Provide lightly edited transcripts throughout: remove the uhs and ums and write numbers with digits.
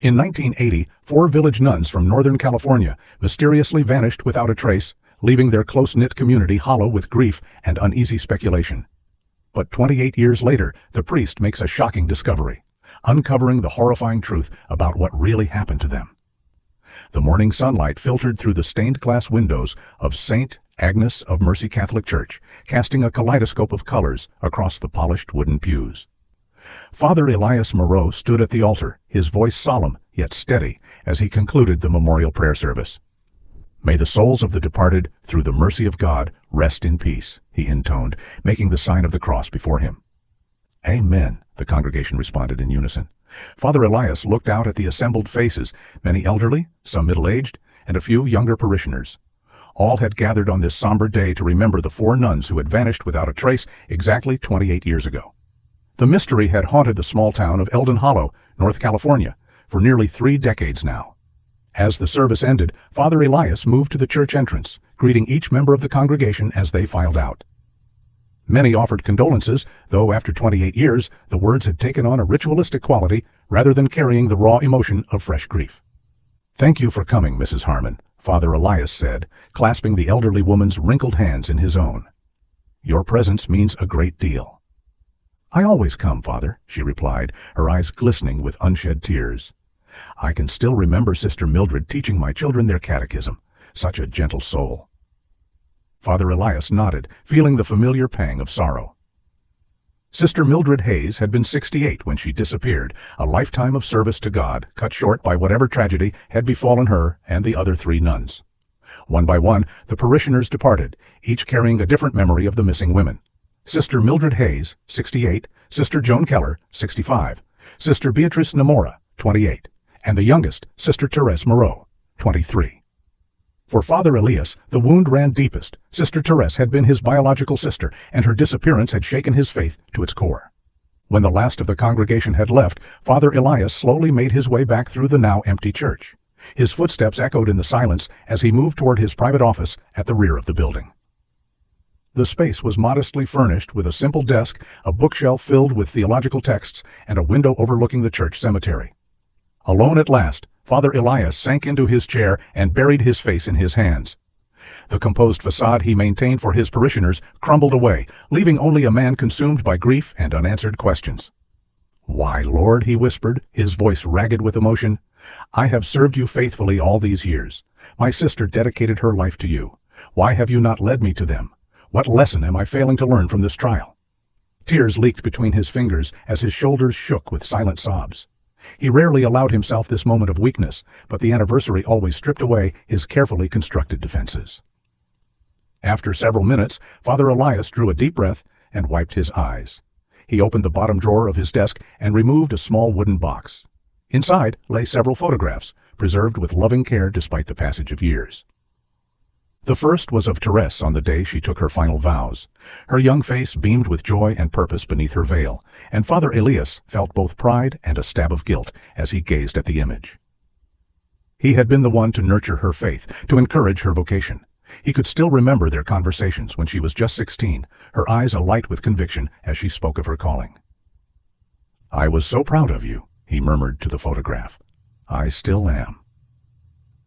In 1980, 4 village nuns from Northern California mysteriously vanished without a trace, leaving their close-knit community hollow with grief and uneasy speculation. But 28 years later, the priest makes a shocking discovery, uncovering the horrifying truth about what really happened to them. The morning sunlight filtered through the stained glass windows of St. Agnes of Mercy Catholic Church, casting a kaleidoscope of colors across the polished wooden pews. Father Elias Maro stood at the altar, his voice solemn yet steady, as he concluded the memorial prayer service. "May the souls of the departed, through the mercy of God, rest in peace," he intoned, making the sign of the cross before him. "Amen," the congregation responded in unison. Father Elias looked out at the assembled faces, many elderly, some middle-aged, and a few younger parishioners. All had gathered on this somber day to remember the 4 nuns who had vanished without a trace exactly 28 years ago. The mystery had haunted the small town of Eldon Hollow, North California, for nearly 3 decades now. As the service ended, Father Elias moved to the church entrance, greeting each member of the congregation as they filed out. Many offered condolences, though after 28 years, the words had taken on a ritualistic quality rather than carrying the raw emotion of fresh grief. "Thank you for coming, Mrs. Harmon," Father Elias said, clasping the elderly woman's wrinkled hands in his own. "Your presence means a great deal." "I always come, Father," she replied, her eyes glistening with unshed tears. "I can still remember Sister Mildred teaching my children their catechism. Such a gentle soul." Father Elias nodded, feeling the familiar pang of sorrow. Sister Mildred Hayes had been 68 when she disappeared, a lifetime of service to God, cut short by whatever tragedy had befallen her and the other 3 nuns. One by one, the parishioners departed, each carrying a different memory of the missing women. Sister Mildred Hayes, 68, Sister Joan Keller, 65, Sister Beatrice Namora, 28, and the youngest, Sister Therese Moreau, 23. For Father Elias, the wound ran deepest. Sister Therese had been his biological sister, and her disappearance had shaken his faith to its core. When the last of the congregation had left, Father Elias slowly made his way back through the now empty church. His footsteps echoed in the silence as he moved toward his private office at the rear of the building. The space was modestly furnished with a simple desk, a bookshelf filled with theological texts, and a window overlooking the church cemetery. Alone at last, Father Elias sank into his chair and buried his face in his hands. The composed facade he maintained for his parishioners crumbled away, leaving only a man consumed by grief and unanswered questions. "Why, Lord," he whispered, his voice ragged with emotion, "I have served you faithfully all these years. My sister dedicated her life to you. Why have you not led me to them? What lesson am I failing to learn from this trial?" Tears leaked between his fingers as his shoulders shook with silent sobs. He rarely allowed himself this moment of weakness, but the anniversary always stripped away his carefully constructed defenses. After several minutes, Father Elias drew a deep breath and wiped his eyes. He opened the bottom drawer of his desk and removed a small wooden box. Inside lay several photographs, preserved with loving care despite the passage of years. The first was of Therese on the day she took her final vows. Her young face beamed with joy and purpose beneath her veil, and Father Elias felt both pride and a stab of guilt as he gazed at the image. He had been the one to nurture her faith, to encourage her vocation. He could still remember their conversations when she was just 16, her eyes alight with conviction as she spoke of her calling. "I was so proud of you," he murmured to the photograph. "I still am."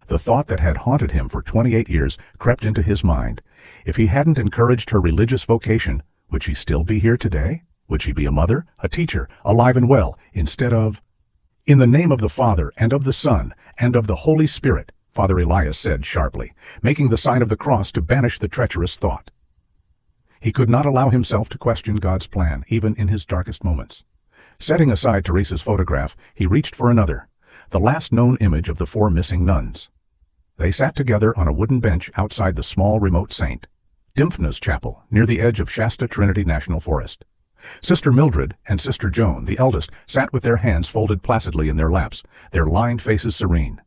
The thought that had haunted him for 28 years crept into his mind. If he hadn't encouraged her religious vocation, would she still be here today? Would she be a mother, a teacher, alive and well, instead of... "In the name of the Father, and of the Son, and of the Holy Spirit," Father Elias said sharply, making the sign of the cross to banish the treacherous thought. He could not allow himself to question God's plan, even in his darkest moments. Setting aside Teresa's photograph, he reached for another, the last known image of the 4 missing nuns. They sat together on a wooden bench outside the small remote St. Dymphna's chapel near the edge of Shasta Trinity National Forest. Sister Mildred and Sister Joan, the eldest, sat with their hands folded placidly in their laps, their lined faces serene.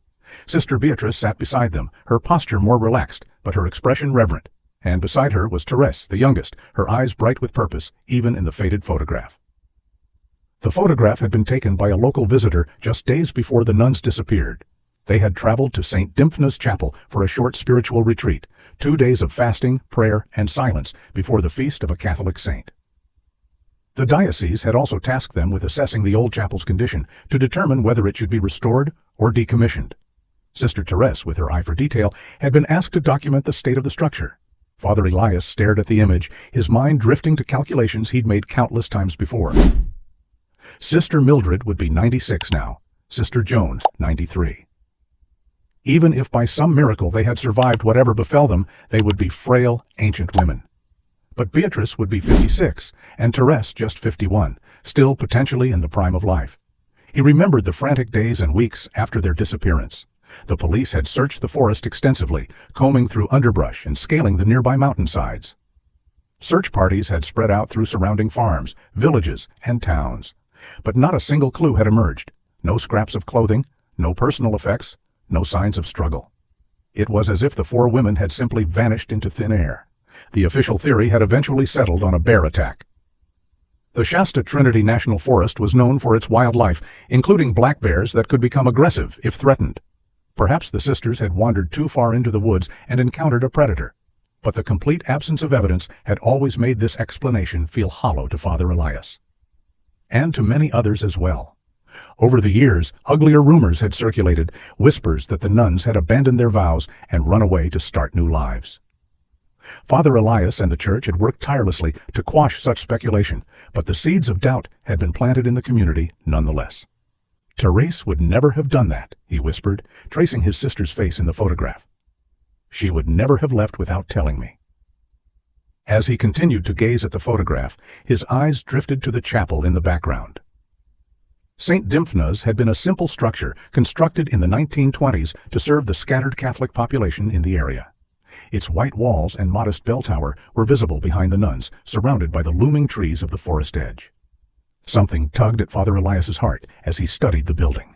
Sister Beatrice sat beside them, her posture more relaxed, but her expression reverent, and beside her was Therese, the youngest, her eyes bright with purpose, even in the faded photograph. The photograph had been taken by a local visitor just days before the nuns disappeared. They had traveled to St. Dymphna's Chapel for a short spiritual retreat, 2 days of fasting, prayer, and silence before the feast of a Catholic saint. The diocese had also tasked them with assessing the old chapel's condition to determine whether it should be restored or decommissioned. Sister Therese, with her eye for detail, had been asked to document the state of the structure. Father Elias stared at the image, his mind drifting to calculations he'd made countless times before. Sister Mildred would be 96 now, Sister Joan 93. Even if by some miracle they had survived whatever befell them, they would be frail, ancient women. But Beatrice would be 56, and Therese just 51, still potentially in the prime of life. He remembered the frantic days and weeks after their disappearance. The police had searched the forest extensively, combing through underbrush and scaling the nearby mountainsides. Search parties had spread out through surrounding farms, villages, and towns. But not a single clue had emerged. No scraps of clothing, no personal effects, no signs of struggle. It was as if the four women had simply vanished into thin air. The official theory had eventually settled on a bear attack. The Shasta Trinity National Forest was known for its wildlife, including black bears that could become aggressive if threatened. Perhaps the sisters had wandered too far into the woods and encountered a predator. But the complete absence of evidence had always made this explanation feel hollow to Father Elias. And to many others as well. Over the years, uglier rumors had circulated, whispers that the nuns had abandoned their vows and run away to start new lives. Father Elias and the church had worked tirelessly to quash such speculation, but the seeds of doubt had been planted in the community nonetheless. Therese would never have done that, he whispered, tracing his sister's face in the photograph. She would never have left without telling me. As he continued to gaze at the photograph, his eyes drifted to the chapel in the background. St. Dymphna's had been a simple structure constructed in the 1920s to serve the scattered Catholic population in the area. Its white walls and modest bell tower were visible behind the nuns, surrounded by the looming trees of the forest edge. Something tugged at Father Elias's heart as he studied the building.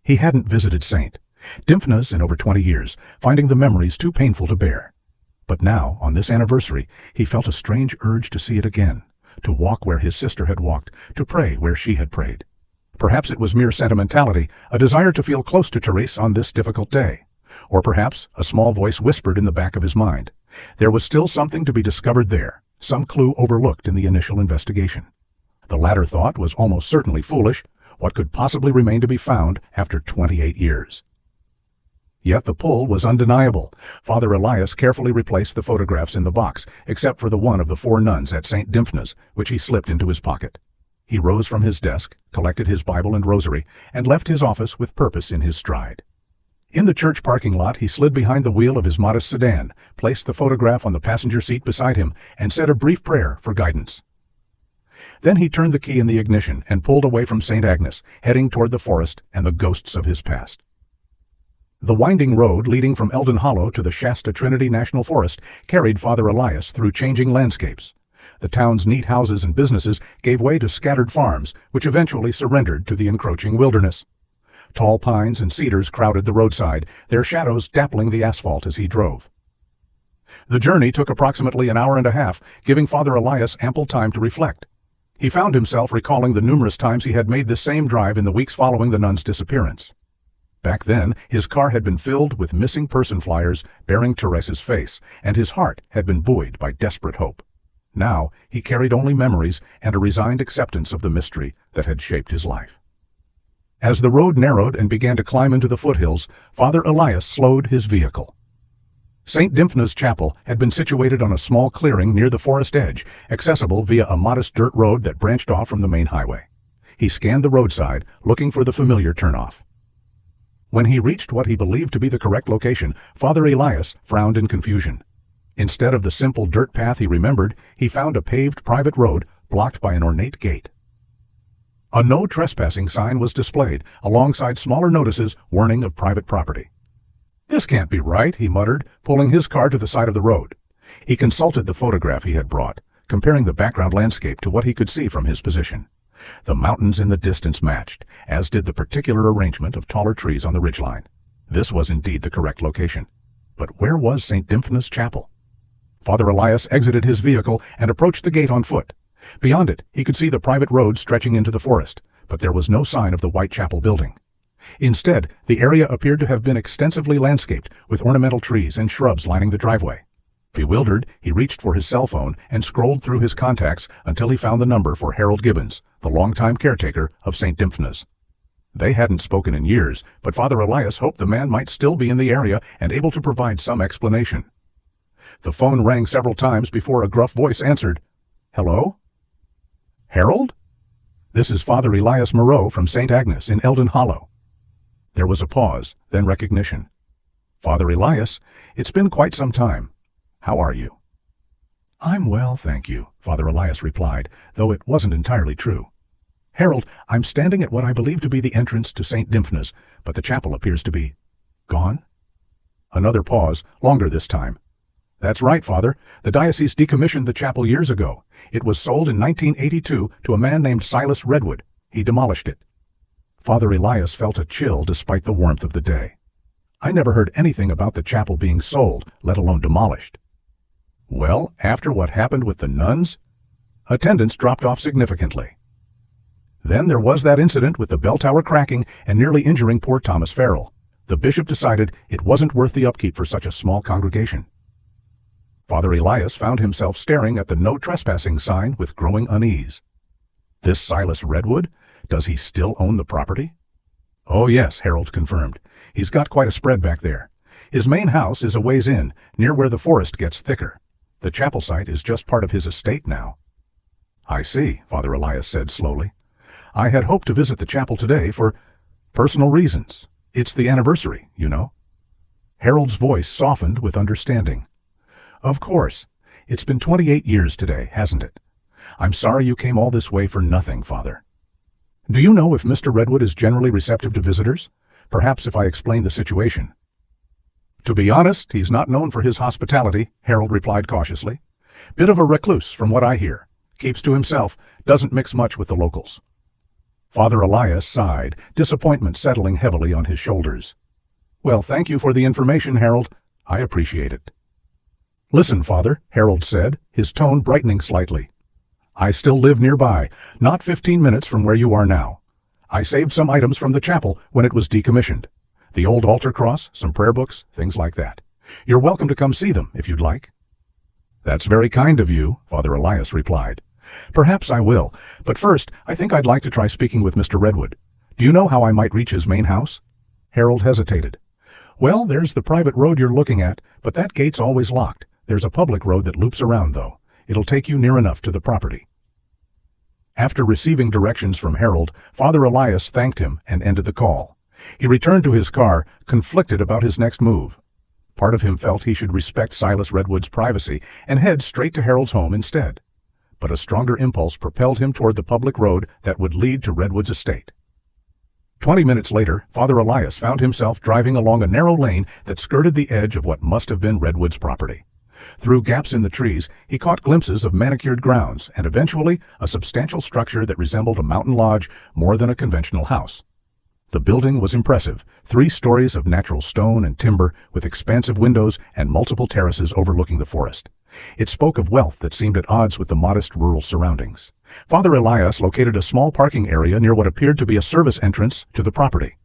He hadn't visited St. Dymphna's in over 20 years, finding the memories too painful to bear. But now, on this anniversary, he felt a strange urge to see it again, to walk where his sister had walked, to pray where she had prayed. Perhaps it was mere sentimentality, a desire to feel close to Therese on this difficult day. Or perhaps a small voice whispered in the back of his mind. There was still something to be discovered there, some clue overlooked in the initial investigation. The latter thought was almost certainly foolish. What could possibly remain to be found after 28 years? Yet the pull was undeniable. Father Elias carefully replaced the photographs in the box, except for the one of the four nuns at St. Dymphna's, which he slipped into his pocket. He rose from his desk, collected his Bible and rosary, and left his office with purpose in his stride. In the church parking lot, he slid behind the wheel of his modest sedan, placed the photograph on the passenger seat beside him, and said a brief prayer for guidance. Then he turned the key in the ignition and pulled away from St. Agnes, heading toward the forest and the ghosts of his past. The winding road leading from Eldon Hollow to the Shasta Trinity National Forest carried Father Elias through changing landscapes. The town's neat houses and businesses gave way to scattered farms, which eventually surrendered to the encroaching wilderness. Tall pines and cedars crowded the roadside, their shadows dappling the asphalt as he drove. The journey took approximately an hour and a half, giving Father Elias ample time to reflect. He found himself recalling the numerous times he had made this same drive in the weeks following the nun's disappearance. Back then, his car had been filled with missing person flyers bearing Therese's face, and his heart had been buoyed by desperate hope. Now, he carried only memories and a resigned acceptance of the mystery that had shaped his life. As the road narrowed and began to climb into the foothills, Father Elias slowed his vehicle. St. Dymphna's chapel had been situated on a small clearing near the forest edge, accessible via a modest dirt road that branched off from the main highway. He scanned the roadside, looking for the familiar turnoff. When he reached what he believed to be the correct location, Father Elias frowned in confusion. Instead of the simple dirt path he remembered, he found a paved private road blocked by an ornate gate. A no trespassing sign was displayed, alongside smaller notices warning of private property. "This can't be right," he muttered, pulling his car to the side of the road. He consulted the photograph he had brought, comparing the background landscape to what he could see from his position. The mountains in the distance matched, as did the particular arrangement of taller trees on the ridgeline. This was indeed the correct location. But where was St. Dymphna's chapel? Father Elias exited his vehicle and approached the gate on foot. Beyond it, he could see the private road stretching into the forest, but there was no sign of the white chapel building. Instead, the area appeared to have been extensively landscaped, with ornamental trees and shrubs lining the driveway. Bewildered, he reached for his cell phone and scrolled through his contacts until he found the number for Harold Gibbons, the longtime caretaker of St. Dymphna's. They hadn't spoken in years, but Father Elias hoped the man might still be in the area and able to provide some explanation. The phone rang several times before a gruff voice answered. "Hello? Harold? This is Father Elias Maro from St. Agnes in Eldon Hollow." There was a pause, then recognition. "Father Elias, it's been quite some time. How are you?" "I'm well, thank you," Father Elias replied, though it wasn't entirely true. "Harold, I'm standing at what I believe to be the entrance to St. Dymphna's, but the chapel appears to be gone." Another pause, longer this time. "That's right, Father. The diocese decommissioned the chapel years ago. It was sold in 1982 to a man named Silas Redwood. He demolished it." Father Elias felt a chill despite the warmth of the day. "I never heard anything about the chapel being sold, let alone demolished." "Well, after what happened with the nuns?" Attendance dropped off significantly. "Then there was that incident with the bell tower cracking and nearly injuring poor Thomas Farrell. The bishop decided it wasn't worth the upkeep for such a small congregation." Father Elias found himself staring at the no trespassing sign with growing unease. "This Silas Redwood? Does he still own the property?" "Oh yes," Harold confirmed. "He's got quite a spread back there. His main house is a ways in, near where the forest gets thicker. The chapel site is just part of his estate now." "I see," Father Elias said slowly. "I had hoped to visit the chapel today for personal reasons. It's the anniversary, you know." Harold's voice softened with understanding. "Of course. It's been 28 years today, hasn't it? I'm sorry you came all this way for nothing, Father. Do you know if Mr. Redwood is generally receptive to visitors? Perhaps if I explain the situation." "To be honest, he's not known for his hospitality," Harold replied cautiously. "Bit of a recluse, from what I hear. Keeps to himself, doesn't mix much with the locals." Father Elias sighed, disappointment settling heavily on his shoulders. "Well, thank you for the information, Harold. I appreciate it." "Listen, Father," Harold said, his tone brightening slightly. "I still live nearby, not 15 minutes from where you are now. I saved some items from the chapel when it was decommissioned. The old altar cross, some prayer books, things like that. You're welcome to come see them if you'd like." "That's very kind of you," Father Elias replied. "Perhaps I will, but first I think I'd like to try speaking with Mr. Redwood. Do you know how I might reach his main house?" Harold hesitated. "Well, there's the private road you're looking at, but that gate's always locked. There's a public road that loops around, though. It'll take you near enough to the property." After receiving directions from Harold, Father Elias thanked him and ended the call. He returned to his car, conflicted about his next move. Part of him felt he should respect Silas Redwood's privacy and head straight to Harold's home instead. But a stronger impulse propelled him toward the public road that would lead to Redwood's estate. 20 minutes later, Father Elias found himself driving along a narrow lane that skirted the edge of what must have been Redwood's property. Through gaps in the trees, he caught glimpses of manicured grounds and eventually a substantial structure that resembled a mountain lodge more than a conventional house. The building was impressive, 3 stories of natural stone and timber with expansive windows and multiple terraces overlooking the forest. It spoke of wealth that seemed at odds with the modest rural surroundings. Father Elias located a small parking area near what appeared to be a service entrance to the property.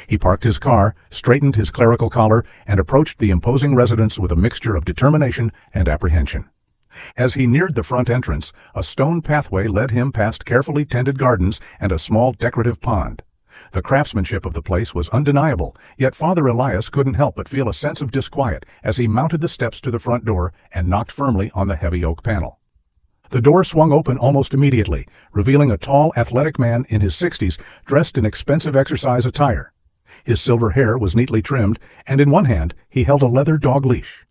He parked his car, straightened his clerical collar, and approached the imposing residence with a mixture of determination and apprehension. As he neared the front entrance, a stone pathway led him past carefully tended gardens and a small decorative pond. The craftsmanship of the place was undeniable, yet Father Elias couldn't help but feel a sense of disquiet as he mounted the steps to the front door and knocked firmly on the heavy oak panel. The door swung open almost immediately, revealing a tall, athletic man in his 60s dressed in expensive exercise attire. His silver hair was neatly trimmed, and in one hand he held a leather dog leash.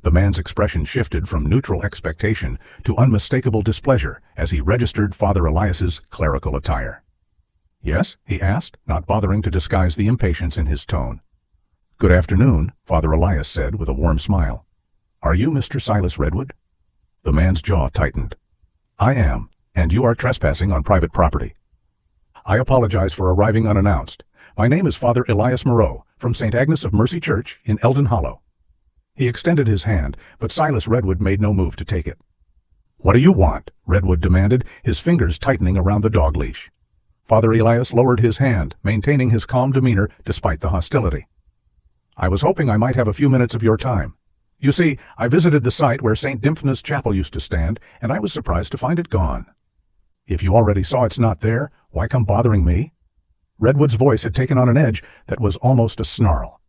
The man's expression shifted from neutral expectation to unmistakable displeasure as he registered Father Elias's clerical attire. "Yes?" he asked, not bothering to disguise the impatience in his tone. "Good afternoon," Father Elias said with a warm smile. "Are you Mr. Silas Redwood?" The man's jaw tightened. "I am, and you are trespassing on private property." "I apologize for arriving unannounced. My name is Father Elias Maro, from St. Agnes of Mercy Church in Eldon Hollow." He extended his hand, but Silas Redwood made no move to take it. "What do you want?" Redwood demanded, his fingers tightening around the dog leash. Father Elias lowered his hand, maintaining his calm demeanor despite the hostility. "I was hoping I might have a few minutes of your time. You see, I visited the site where St. Dymphna's chapel used to stand, and I was surprised to find it gone. If you already saw it's not there, why come bothering me? Redwood's voice had taken on an edge that was almost a snarl.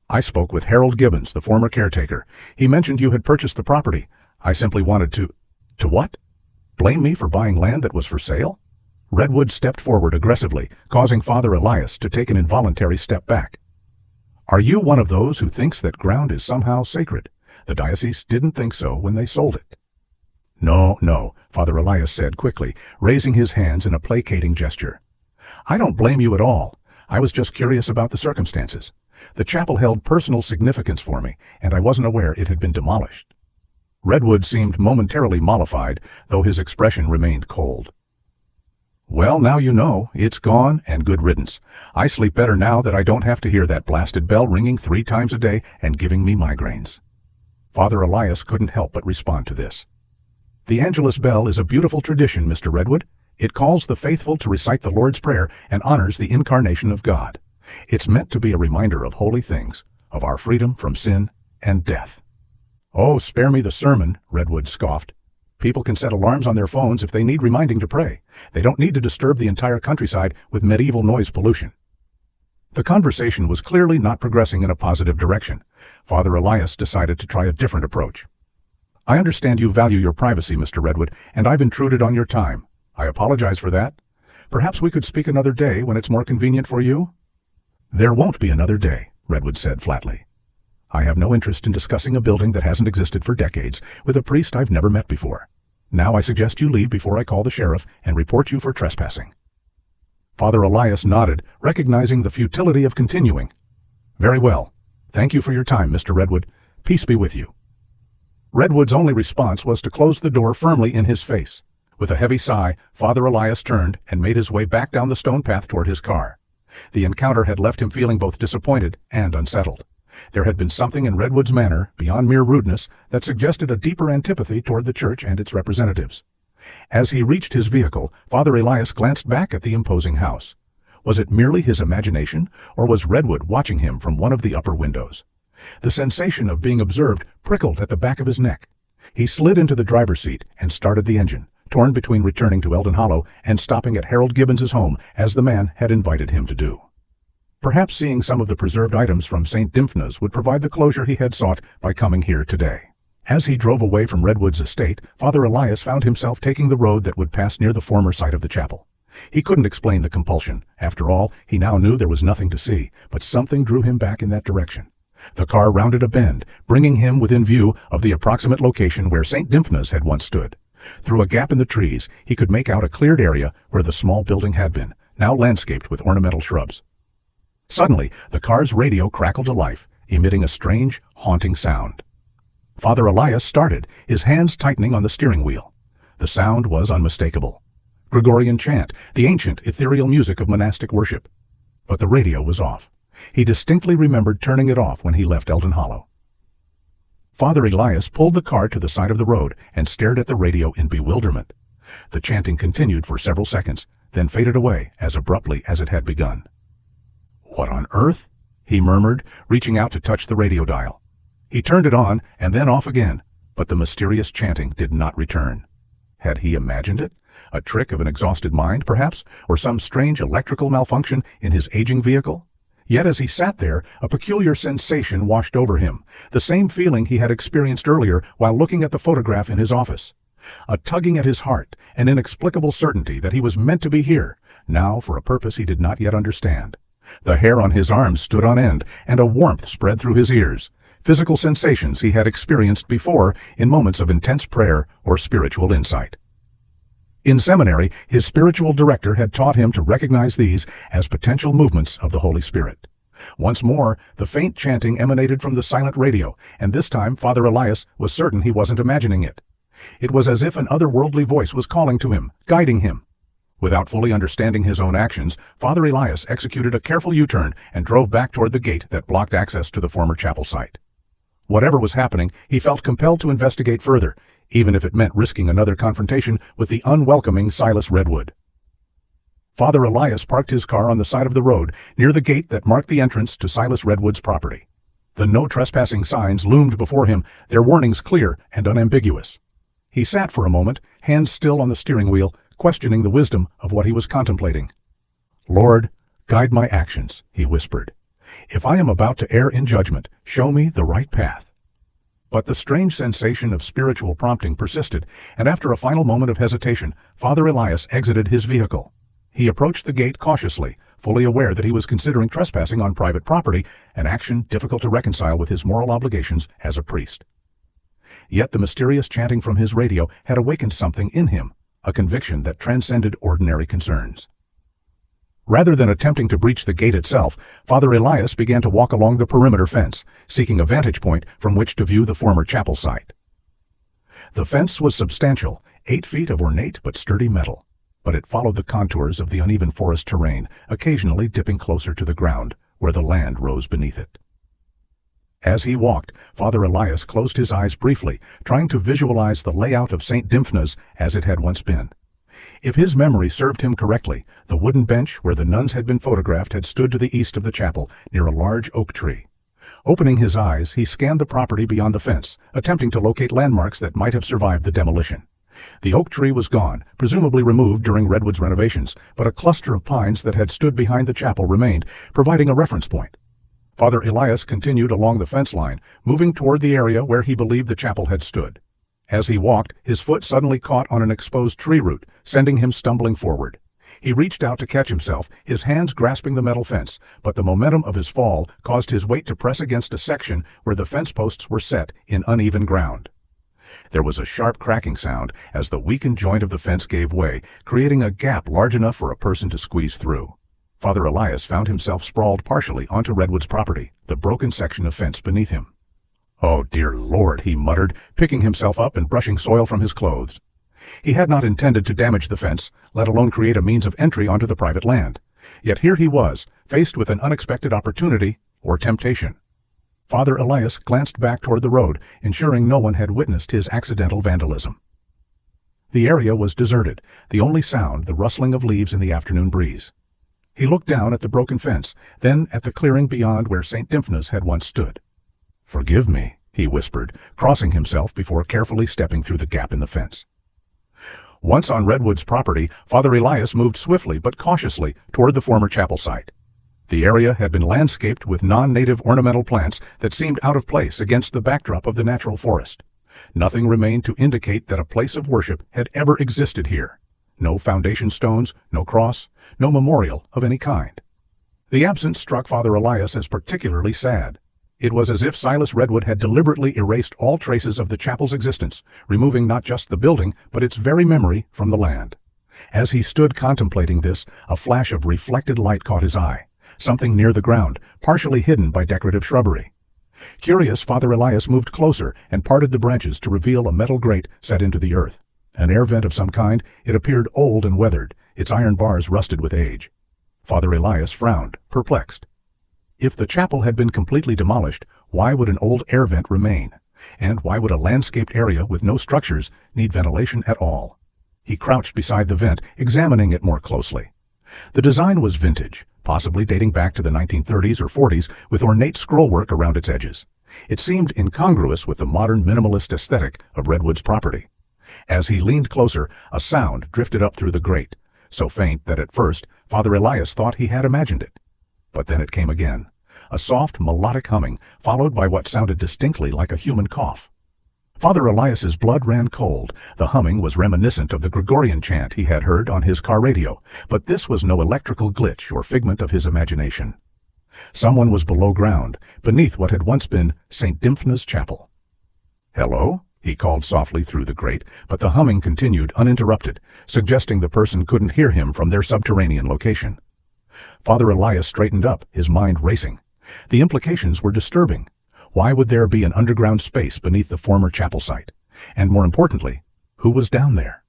I spoke with Harold Gibbons, the former caretaker. He mentioned you had purchased the property. I simply wanted to... To what? Blame me for buying land that was for sale? Redwood stepped forward aggressively, causing Father Elias to take an involuntary step back. Are you one of those who thinks that ground is somehow sacred? The diocese didn't think so when they sold it. No, Father Elias said quickly, raising his hands in a placating gesture. I don't blame you at all. I was just curious about the circumstances. The chapel held personal significance for me, and I wasn't aware it had been demolished. Redwood seemed momentarily mollified, though his expression remained cold. Well, now you know. It's gone, and good riddance. I sleep better now that I don't have to hear that blasted bell ringing 3 times a day and giving me migraines. Father Elias couldn't help but respond to this. The Angelus bell is a beautiful tradition, Mr. Redwood. It calls the faithful to recite the Lord's Prayer and honors the incarnation of God. It's meant to be a reminder of holy things, of our freedom from sin and death. Oh, spare me the sermon, Redwood scoffed. People can set alarms on their phones if they need reminding to pray. They don't need to disturb the entire countryside with medieval noise pollution. The conversation was clearly not progressing in a positive direction. Father Elias decided to try a different approach. I understand you value your privacy, Mr. Redwood, and I've intruded on your time. I apologize for that. Perhaps we could speak another day when it's more convenient for you? There won't be another day, Redwood said flatly. I have no interest in discussing a building that hasn't existed for decades with a priest I've never met before. Now I suggest you leave before I call the sheriff and report you for trespassing. Father Elias nodded, recognizing the futility of continuing. Very well. Thank you for your time, Mr. Redwood. Peace be with you. Redwood's only response was to close the door firmly in his face. With a heavy sigh, Father Elias turned and made his way back down the stone path toward his car. The encounter had left him feeling both disappointed and unsettled. There had been something in Redwood's manner, beyond mere rudeness, that suggested a deeper antipathy toward the church and its representatives. As he reached his vehicle, Father Elias glanced back at the imposing house. Was it merely his imagination, or was Redwood watching him from one of the upper windows? The sensation of being observed prickled at the back of his neck. He slid into the driver's seat and started the engine, torn between returning to Eldon Hollow and stopping at Harold Gibbons's home, as the man had invited him to do. Perhaps seeing some of the preserved items from St. Dymphna's would provide the closure he had sought by coming here today. As he drove away from Redwood's estate, Father Elias found himself taking the road that would pass near the former site of the chapel. He couldn't explain the compulsion. After all, he now knew there was nothing to see, but something drew him back in that direction. The car rounded a bend, bringing him within view of the approximate location where St. Dymphna's had once stood. Through a gap in the trees, he could make out a cleared area where the small building had been, now landscaped with ornamental shrubs. Suddenly, the car's radio crackled to life, emitting a strange, haunting sound. Father Elias started, his hands tightening on the steering wheel. The sound was unmistakable. Gregorian chant, the ancient, ethereal music of monastic worship. But the radio was off. He distinctly remembered turning it off when he left Eldon Hollow. Father Elias pulled the car to the side of the road and stared at the radio in bewilderment. The chanting continued for several seconds, then faded away as abruptly as it had begun. What on earth? He murmured, reaching out to touch the radio dial. He turned it on and then off again, but the mysterious chanting did not return. Had he imagined it? A trick of an exhausted mind, perhaps, or some strange electrical malfunction in his aging vehicle? Yet as he sat there, a peculiar sensation washed over him, the same feeling he had experienced earlier while looking at the photograph in his office. A tugging at his heart, an inexplicable certainty that he was meant to be here, now for a purpose he did not yet understand. The hair on his arms stood on end, and a warmth spread through his ears, physical sensations he had experienced before in moments of intense prayer or spiritual insight. In seminary, his spiritual director had taught him to recognize these as potential movements of the Holy Spirit. Once more, the faint chanting emanated from the silent radio, and this time Father Elias was certain he wasn't imagining it. It was as if an otherworldly voice was calling to him, guiding him. Without fully understanding his own actions, Father Elias executed a careful U-turn and drove back toward the gate that blocked access to the former chapel site. Whatever was happening, he felt compelled to investigate further, even if it meant risking another confrontation with the unwelcoming Silas Redwood. Father Elias parked his car on the side of the road near the gate that marked the entrance to Silas Redwood's property. The no trespassing signs loomed before him, their warnings clear and unambiguous. He sat for a moment, hands still on the steering wheel, questioning the wisdom of what he was contemplating. "Lord, guide my actions," he whispered. "If I am about to err in judgment, show me the right path." But the strange sensation of spiritual prompting persisted, and after a final moment of hesitation, Father Elias exited his vehicle. He approached the gate cautiously, fully aware that he was considering trespassing on private property, an action difficult to reconcile with his moral obligations as a priest. Yet the mysterious chanting from his radio had awakened something in him, a conviction that transcended ordinary concerns. Rather than attempting to breach the gate itself, Father Elias began to walk along the perimeter fence, seeking a vantage point from which to view the former chapel site. The fence was substantial, 8 feet of ornate but sturdy metal, but it followed the contours of the uneven forest terrain, occasionally dipping closer to the ground, where the land rose beneath it. As he walked, Father Elias closed his eyes briefly, trying to visualize the layout of St. Dymphna's as it had once been. If his memory served him correctly, the wooden bench where the nuns had been photographed had stood to the east of the chapel, near a large oak tree. Opening his eyes, he scanned the property beyond the fence, attempting to locate landmarks that might have survived the demolition. The oak tree was gone, presumably removed during Redwood's renovations, but a cluster of pines that had stood behind the chapel remained, providing a reference point. Father Elias continued along the fence line, moving toward the area where he believed the chapel had stood. As he walked, his foot suddenly caught on an exposed tree root, sending him stumbling forward. He reached out to catch himself, his hands grasping the metal fence, but the momentum of his fall caused his weight to press against a section where the fence posts were set in uneven ground. There was a sharp cracking sound as the weakened joint of the fence gave way, creating a gap large enough for a person to squeeze through. Father Elias found himself sprawled partially onto Redwood's property, the broken section of fence beneath him. "Oh, dear Lord," he muttered, picking himself up and brushing soil from his clothes. He had not intended to damage the fence, let alone create a means of entry onto the private land. Yet here he was, faced with an unexpected opportunity or temptation. Father Elias glanced back toward the road, ensuring no one had witnessed his accidental vandalism. The area was deserted, the only sound the rustling of leaves in the afternoon breeze. He looked down at the broken fence, then at the clearing beyond where St. Dymphna's had once stood. "Forgive me," he whispered, crossing himself before carefully stepping through the gap in the fence. Once on Redwood's property, Father Elias moved swiftly but cautiously toward the former chapel site. The area had been landscaped with non-native ornamental plants that seemed out of place against the backdrop of the natural forest. Nothing remained to indicate that a place of worship had ever existed here. No foundation stones, no cross, no memorial of any kind. The absence struck Father Elias as particularly sad. It was as if Silas Redwood had deliberately erased all traces of the chapel's existence, removing not just the building, but its very memory from the land. As he stood contemplating this, a flash of reflected light caught his eye, something near the ground, partially hidden by decorative shrubbery. Curious, Father Elias moved closer and parted the branches to reveal a metal grate set into the earth. An air vent of some kind, it appeared old and weathered, its iron bars rusted with age. Father Elias frowned, perplexed. If the chapel had been completely demolished, why would an old air vent remain? And why would a landscaped area with no structures need ventilation at all? He crouched beside the vent, examining it more closely. The design was vintage, possibly dating back to the 1930s or 40s, with ornate scrollwork around its edges. It seemed incongruous with the modern minimalist aesthetic of Redwood's property. As he leaned closer, a sound drifted up through the grate, so faint that at first Father Elias thought he had imagined it. But then it came again, a soft, melodic humming, followed by what sounded distinctly like a human cough. Father Elias's blood ran cold. The humming was reminiscent of the Gregorian chant he had heard on his car radio, but this was no electrical glitch or figment of his imagination. Someone was below ground, beneath what had once been St. Dymphna's chapel. "Hello?" he called softly through the grate, but the humming continued uninterrupted, suggesting the person couldn't hear him from their subterranean location. Father Elias straightened up, his mind racing. The implications were disturbing. Why would there be an underground space beneath the former chapel site? And more importantly, who was down there?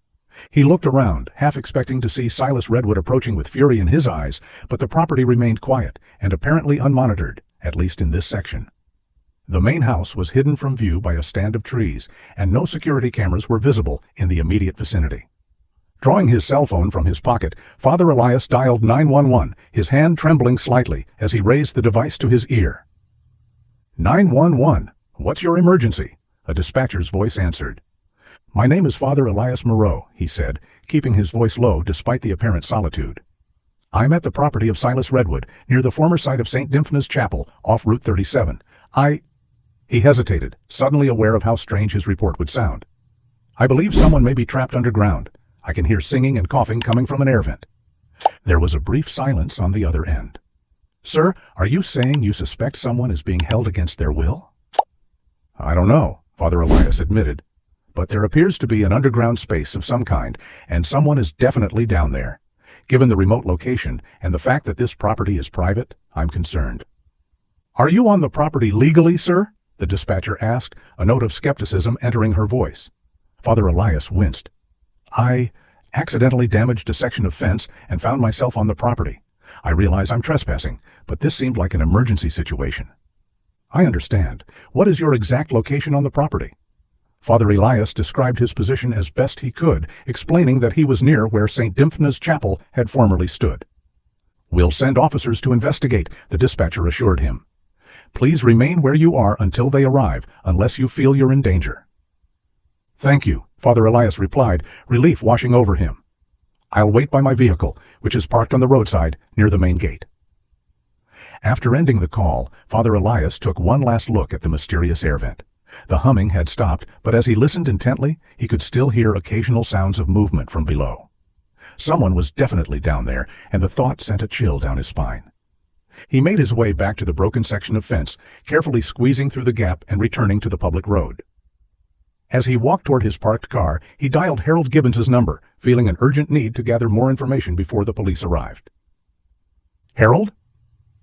He looked around, half expecting to see Silas Redwood approaching with fury in his eyes, but the property remained quiet and apparently unmonitored, at least in this section. The main house was hidden from view by a stand of trees, and no security cameras were visible in the immediate vicinity. Drawing his cell phone from his pocket, Father Elias dialed 911, his hand trembling slightly as he raised the device to his ear. 911. What's your emergency? A dispatcher's voice answered. My name is Father Elias Maro, he said, keeping his voice low despite the apparent solitude. I'm at the property of Silas Redwood, near the former site of St. Dymphna's Chapel, off Route 37. He hesitated, suddenly aware of how strange his report would sound. I believe someone may be trapped underground. I can hear singing and coughing coming from an air vent. There was a brief silence on the other end. Sir, are you saying you suspect someone is being held against their will? I don't know, Father Elias admitted, but there appears to be an underground space of some kind, and someone is definitely down there. Given the remote location and the fact that this property is private, I'm concerned. Are you on the property legally, sir? The dispatcher asked, a note of skepticism entering her voice. Father Elias winced. I accidentally damaged a section of fence and found myself on the property. I realize I'm trespassing, but this seemed like an emergency situation. I understand. What is your exact location on the property? Father Elias described his position as best he could, explaining that he was near where St. Dymphna's Chapel had formerly stood. We'll send officers to investigate, the dispatcher assured him. Please remain where you are until they arrive, unless you feel you're in danger. Thank you, Father Elias replied, relief washing over him. I'll wait by my vehicle, which is parked on the roadside near the main gate. After ending the call, Father Elias took one last look at the mysterious air vent. The humming had stopped, but as he listened intently, he could still hear occasional sounds of movement from below. Someone was definitely down there, and the thought sent a chill down his spine. He made his way back to the broken section of fence, carefully squeezing through the gap and returning to the public road. As he walked toward his parked car, he dialed Harold Gibbons's number, feeling an urgent need to gather more information before the police arrived. Harold?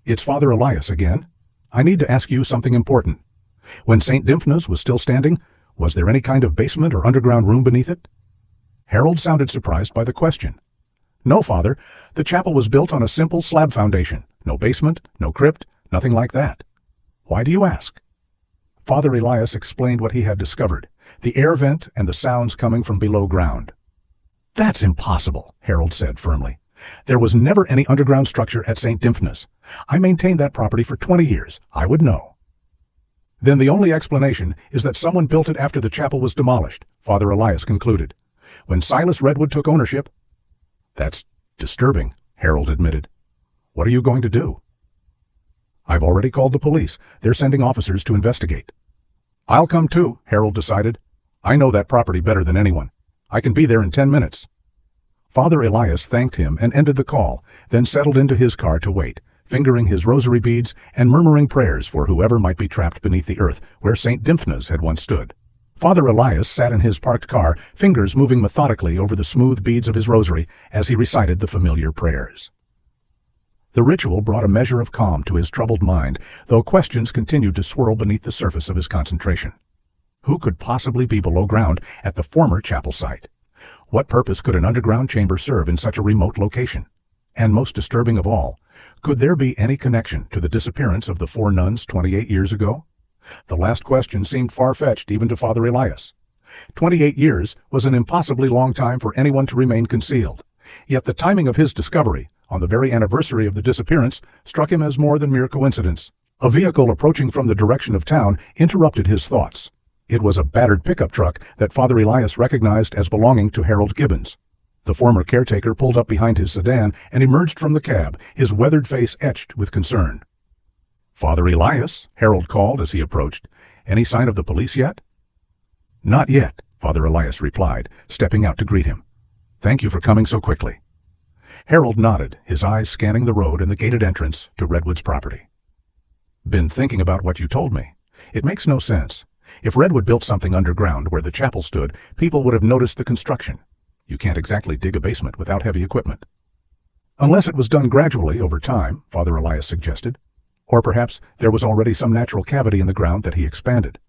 It's Father Elias again. I need to ask you something important. When St. Dymphna's was still standing, was there any kind of basement or underground room beneath it? Harold sounded surprised by the question. No, Father. The chapel was built on a simple slab foundation. No basement, no crypt, nothing like that. Why do you ask? Father Elias explained what he had discovered, the air vent and the sounds coming from below ground. That's impossible, Harold said firmly. There was never any underground structure at St. Dymphna's. I maintained that property for 20 years. I would know. Then the only explanation is that someone built it after the chapel was demolished, Father Elias concluded. When Silas Redwood took ownership... That's disturbing, Harold admitted. What are you going to do? I've already called the police. They're sending officers to investigate. I'll come too, Harold decided. I know that property better than anyone. I can be there in 10 minutes. Father Elias thanked him and ended the call, then settled into his car to wait, fingering his rosary beads and murmuring prayers for whoever might be trapped beneath the earth where St. Dymphna's had once stood. Father Elias sat in his parked car, fingers moving methodically over the smooth beads of his rosary as he recited the familiar prayers. The ritual brought a measure of calm to his troubled mind, though questions continued to swirl beneath the surface of his concentration. Who could possibly be below ground at the former chapel site? What purpose could an underground chamber serve in such a remote location? And most disturbing of all, could there be any connection to the disappearance of the 4 nuns 28 years ago? The last question seemed far-fetched even to Father Elias. 28 years was an impossibly long time for anyone to remain concealed. Yet the timing of his discovery, on the very anniversary of the disappearance, struck him as more than mere coincidence. A vehicle approaching from the direction of town interrupted his thoughts. It was a battered pickup truck that Father Elias recognized as belonging to Harold Gibbons. The former caretaker pulled up behind his sedan and emerged from the cab, his weathered face etched with concern. Father Elias, Harold called as he approached. Any sign of the police yet? Not yet, Father Elias replied, stepping out to greet him. Thank you for coming so quickly. Harold nodded, his eyes scanning the road and the gated entrance to Redwood's property. Been thinking about what you told me. It makes no sense. If Redwood built something underground where the chapel stood, people would have noticed the construction. You can't exactly dig a basement without heavy equipment. Unless it was done gradually over time, Father Elias suggested. Or perhaps there was already some natural cavity in the ground that he expanded.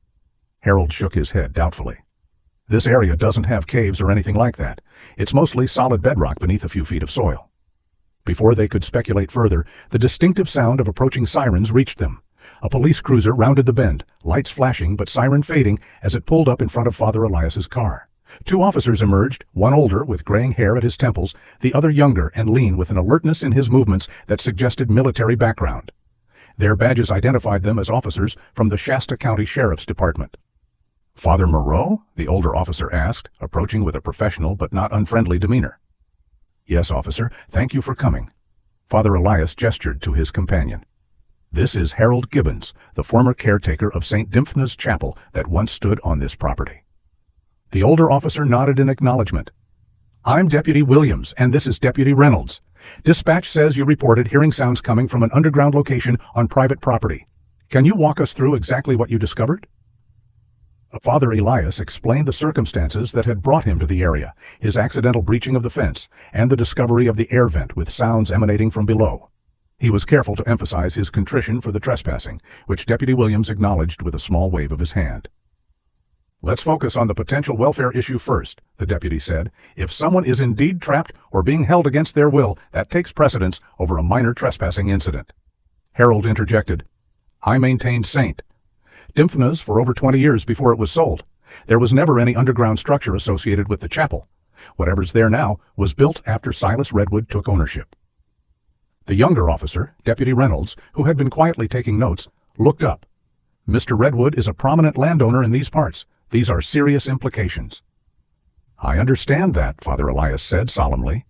Harold shook his head doubtfully. This area doesn't have caves or anything like that. It's mostly solid bedrock beneath a few feet of soil. Before they could speculate further, the distinctive sound of approaching sirens reached them. A police cruiser rounded the bend, lights flashing but siren fading as it pulled up in front of Father Elias's car. 2 officers emerged, one older with graying hair at his temples, the other younger and lean with an alertness in his movements that suggested military background. Their badges identified them as officers from the Shasta County Sheriff's Department. "Father Moreau?" the older officer asked, approaching with a professional but not unfriendly demeanor. "Yes, officer. Thank you for coming." Father Elias gestured to his companion. "This is Harold Gibbons, the former caretaker of St. Dymphna's Chapel that once stood on this property." The older officer nodded in acknowledgement. "I'm Deputy Williams, and this is Deputy Reynolds. Dispatch says you reported hearing sounds coming from an underground location on private property. Can you walk us through exactly what you discovered?" Father Elias explained the circumstances that had brought him to the area, his accidental breaching of the fence, and the discovery of the air vent with sounds emanating from below. He was careful to emphasize his contrition for the trespassing, which Deputy Williams acknowledged with a small wave of his hand. "Let's focus on the potential welfare issue first," the deputy said. "If someone is indeed trapped or being held against their will, that takes precedence over a minor trespassing incident." Harold interjected. "I maintained St. Dymphna's for over 20 years before it was sold. There was never any underground structure associated with the chapel. Whatever's there now was built after Silas Redwood took ownership." The younger officer, Deputy Reynolds, who had been quietly taking notes, looked up. "Mr. Redwood is a prominent landowner in these parts. These are serious implications." "I understand that," Father Elias said solemnly.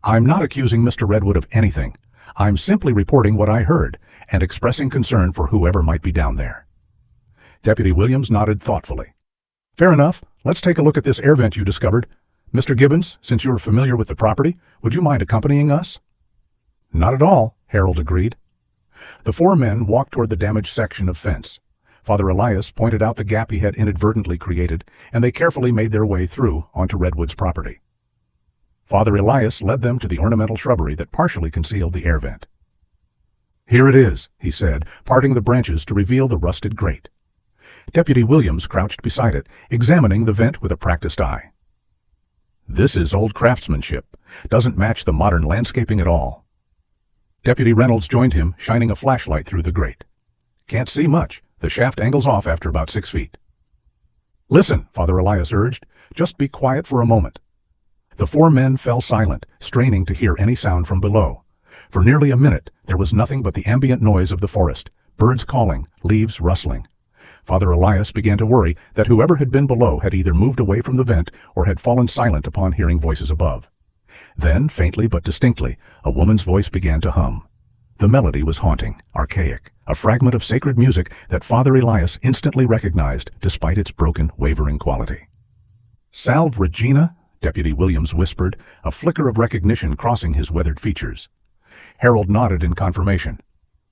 "I'm not accusing Mr. Redwood of anything. I'm simply reporting what I heard and expressing concern for whoever might be down there." Deputy Williams nodded thoughtfully. "Fair enough. Let's take a look at this air vent you discovered. Mr. Gibbons, since you are familiar with the property, would you mind accompanying us?" "Not at all," Harold agreed. The four men walked toward the damaged section of fence. Father Elias pointed out the gap he had inadvertently created, and they carefully made their way through onto Redwood's property. Father Elias led them to the ornamental shrubbery that partially concealed the air vent. "Here it is," he said, parting the branches to reveal the rusted grate. Deputy Williams crouched beside it, examining the vent with a practiced eye. "This is old craftsmanship. Doesn't match the modern landscaping at all." Deputy Reynolds joined him, shining a flashlight through the grate. "Can't see much. The shaft angles off after about 6 feet." "Listen," Father Elias urged. "Just be quiet for a moment." The four men fell silent, straining to hear any sound from below. For nearly a minute, there was nothing but the ambient noise of the forest, birds calling, leaves rustling. Father Elias began to worry that whoever had been below had either moved away from the vent or had fallen silent upon hearing voices above. Then, faintly but distinctly, a woman's voice began to hum. The melody was haunting, archaic, a fragment of sacred music that Father Elias instantly recognized despite its broken, wavering quality. "Salve Regina," Deputy Williams whispered, a flicker of recognition crossing his weathered features. Harold nodded in confirmation.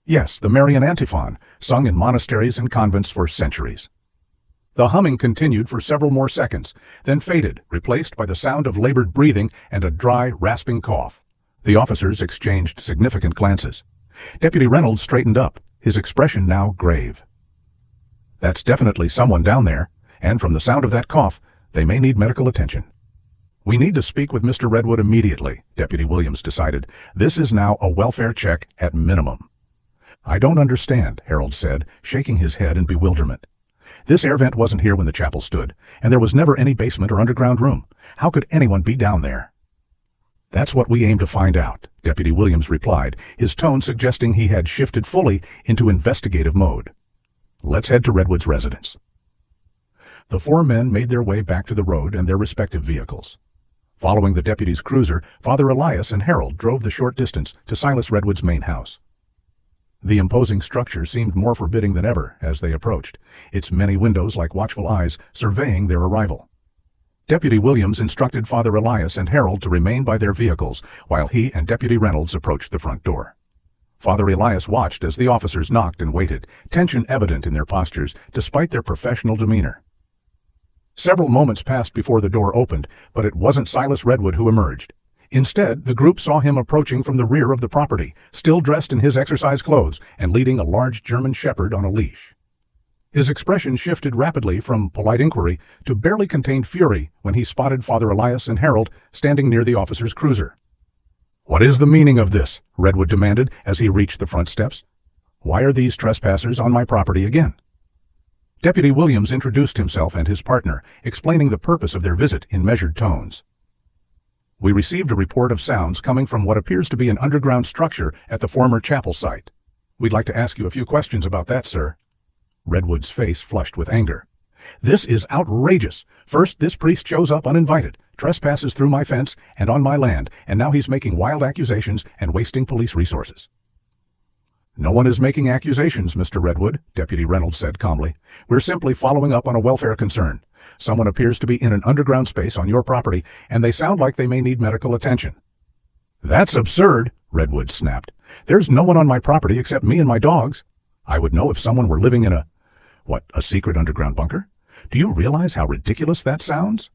Yes, the Marian antiphon, sung in monasteries and convents for centuries. The humming continued for several more seconds, then faded, replaced by the sound of labored breathing and a dry, rasping cough. The officers exchanged significant glances. Deputy Reynolds straightened up, his expression now grave. "That's definitely someone down there, and from the sound of that cough, they may need medical attention." "We need to speak with Mr. Redwood immediately," Deputy Williams decided. "This is now a welfare check at minimum." "I don't understand," Harold said, shaking his head in bewilderment. "This air vent wasn't here when the chapel stood, and there was never any basement or underground room. How could anyone be down there?" "That's what we aim to find out," Deputy Williams replied, his tone suggesting he had shifted fully into investigative mode. "Let's head to Redwood's residence." The four men made their way back to the road and their respective vehicles. Following the deputy's cruiser, Father Elias and Harold drove the short distance to Silas Redwood's main house. The imposing structure seemed more forbidding than ever as they approached, its many windows like watchful eyes surveying their arrival. Deputy Williams instructed Father Elias and Harold to remain by their vehicles while he and Deputy Reynolds approached the front door. Father Elias watched as the officers knocked and waited, tension evident in their postures despite their professional demeanor. Several moments passed before the door opened, but it wasn't Silas Redwood who emerged. Instead, the group saw him approaching from the rear of the property, still dressed in his exercise clothes and leading a large German shepherd on a leash. His expression shifted rapidly from polite inquiry to barely contained fury when he spotted Father Elias and Harold standing near the officer's cruiser. "What is the meaning of this?" Redwood demanded as he reached the front steps. "Why are these trespassers on my property again?" Deputy Williams introduced himself and his partner, explaining the purpose of their visit in measured tones. "We received a report of sounds coming from what appears to be an underground structure at the former chapel site. We'd like to ask you a few questions about that, sir. Redwood's face flushed with anger. This is outrageous. First, this priest shows up uninvited, trespasses through my fence and on my land, and now he's making wild accusations and wasting police resources. No one is making accusations, Mr. Redwood, Deputy Reynolds said calmly. We're simply following up on a welfare concern. Someone appears to be in an underground space on your property, and they sound like they may need medical attention. That's absurd, Redwood snapped. There's no one on my property except me and my dogs. I would know if someone were living in a secret underground bunker? Do you realize how ridiculous that sounds?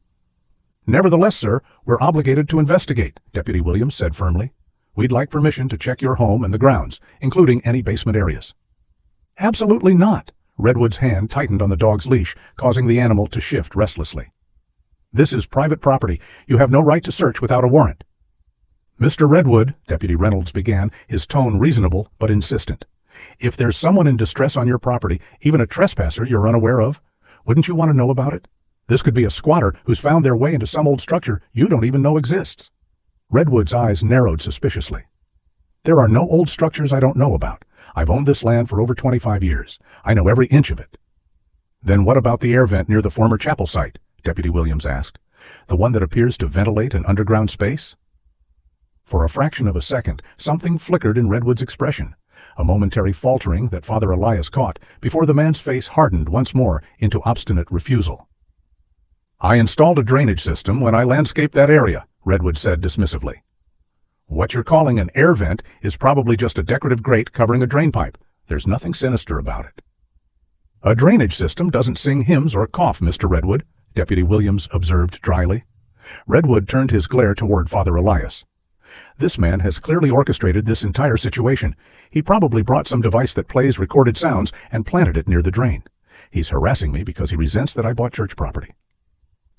Nevertheless, sir, we're obligated to investigate, Deputy Williams said firmly. We'd like permission to check your home and the grounds, including any basement areas. Absolutely not. Redwood's hand tightened on the dog's leash, causing the animal to shift restlessly. This is private property. You have no right to search without a warrant. Mr. Redwood, Deputy Reynolds began, his tone reasonable but insistent. If there's someone in distress on your property, even a trespasser you're unaware of, wouldn't you want to know about it? This could be a squatter who's found their way into some old structure you don't even know exists. Redwood's eyes narrowed suspiciously. There are no old structures I don't know about. I've owned this land for over 25 years. I know every inch of it. Then what about the air vent near the former chapel site? Deputy Williams asked. The one that appears to ventilate an underground space? For a fraction of a second, something flickered in Redwood's expression, a momentary faltering that Father Elias caught before the man's face hardened once more into obstinate refusal. I installed a drainage system when I landscaped that area, Redwood said dismissively. What you're calling an air vent is probably just a decorative grate covering a drain pipe. There's nothing sinister about it. A drainage system doesn't sing hymns or cough, Mr. Redwood, Deputy Williams observed dryly. Redwood turned his glare toward Father Elias. This man has clearly orchestrated this entire situation. He probably brought some device that plays recorded sounds and planted it near the drain. He's harassing me because he resents that I bought church property.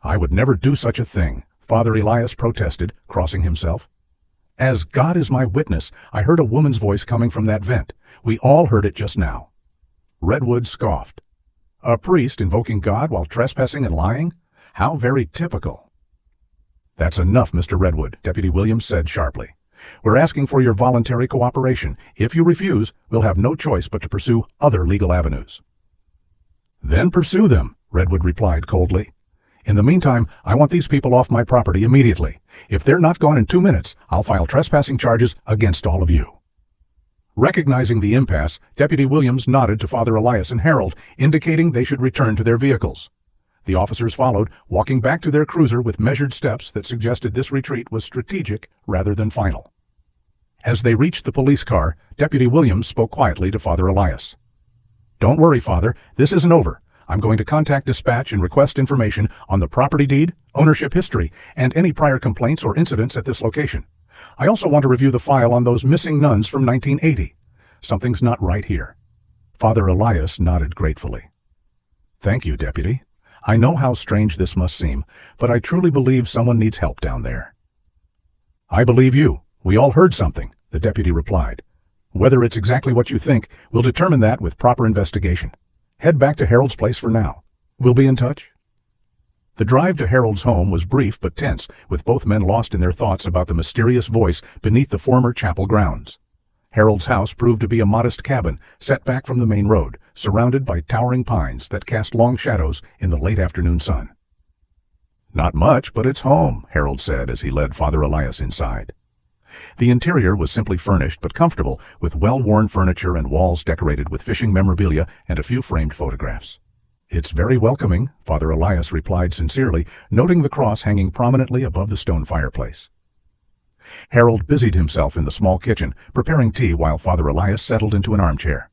I would never do such a thing, Father Elias protested, crossing himself. As God is my witness, I heard a woman's voice coming from that vent. We all heard it just now. Redwood scoffed. A priest invoking God while trespassing and lying? How very typical. That's enough, Mr. Redwood, Deputy Williams said sharply. We're asking for your voluntary cooperation. If you refuse, we'll have no choice but to pursue other legal avenues. Then pursue them, Redwood replied coldly. In the meantime, I want these people off my property immediately. If they're not gone in 2 minutes, I'll file trespassing charges against all of you. Recognizing the impasse, Deputy Williams nodded to Father Elias and Harold, indicating they should return to their vehicles. The officers followed, walking back to their cruiser with measured steps that suggested this retreat was strategic rather than final. As they reached the police car, Deputy Williams spoke quietly to Father Elias. Don't worry, Father, this isn't over. I'm going to contact dispatch and request information on the property deed, ownership history, and any prior complaints or incidents at this location. I also want to review the file on those missing nuns from 1980. Something's not right here. Father Elias nodded gratefully. Thank you, Deputy. I know how strange this must seem, but I truly believe someone needs help down there. I believe you. We all heard something, the deputy replied. Whether it's exactly what you think, we'll determine that with proper investigation. Head back to Harold's place for now. We'll be in touch. The drive to Harold's home was brief but tense, with both men lost in their thoughts about the mysterious voice beneath the former chapel grounds. Harold's house proved to be a modest cabin, set back from the main road, surrounded by towering pines that cast long shadows in the late afternoon sun. Not much, but it's home, Harold said as he led Father Elias inside. The interior was simply furnished but comfortable, with well-worn furniture and walls decorated with fishing memorabilia and a few framed photographs. It's very welcoming, Father Elias replied sincerely, noting the cross hanging prominently above the stone fireplace. Harold busied himself in the small kitchen, preparing tea while Father Elias settled into an armchair.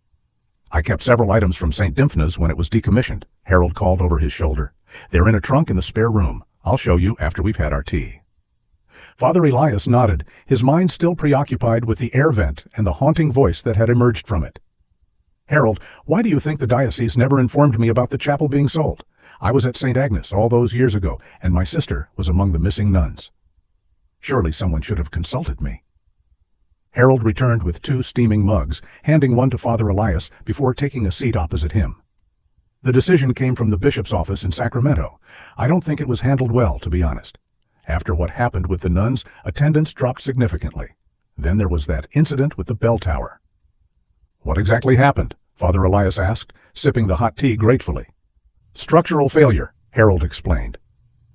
I kept several items from St. Dymphna's when it was decommissioned, Harold called over his shoulder. They're in a trunk in the spare room. I'll show you after we've had our tea. Father Elias nodded, his mind still preoccupied with the air vent and the haunting voice that had emerged from it. Harold, why do you think the diocese never informed me about the chapel being sold? I was at St. Agnes all those years ago, and my sister was among the missing nuns. Surely someone should have consulted me. Harold returned with 2 steaming mugs, handing one to Father Elias before taking a seat opposite him. The decision came from the bishop's office in Sacramento. I don't think it was handled well, to be honest. After what happened with the nuns, attendance dropped significantly. Then there was that incident with the bell tower. What exactly happened? Father Elias asked, sipping the hot tea gratefully. Structural failure, Harold explained.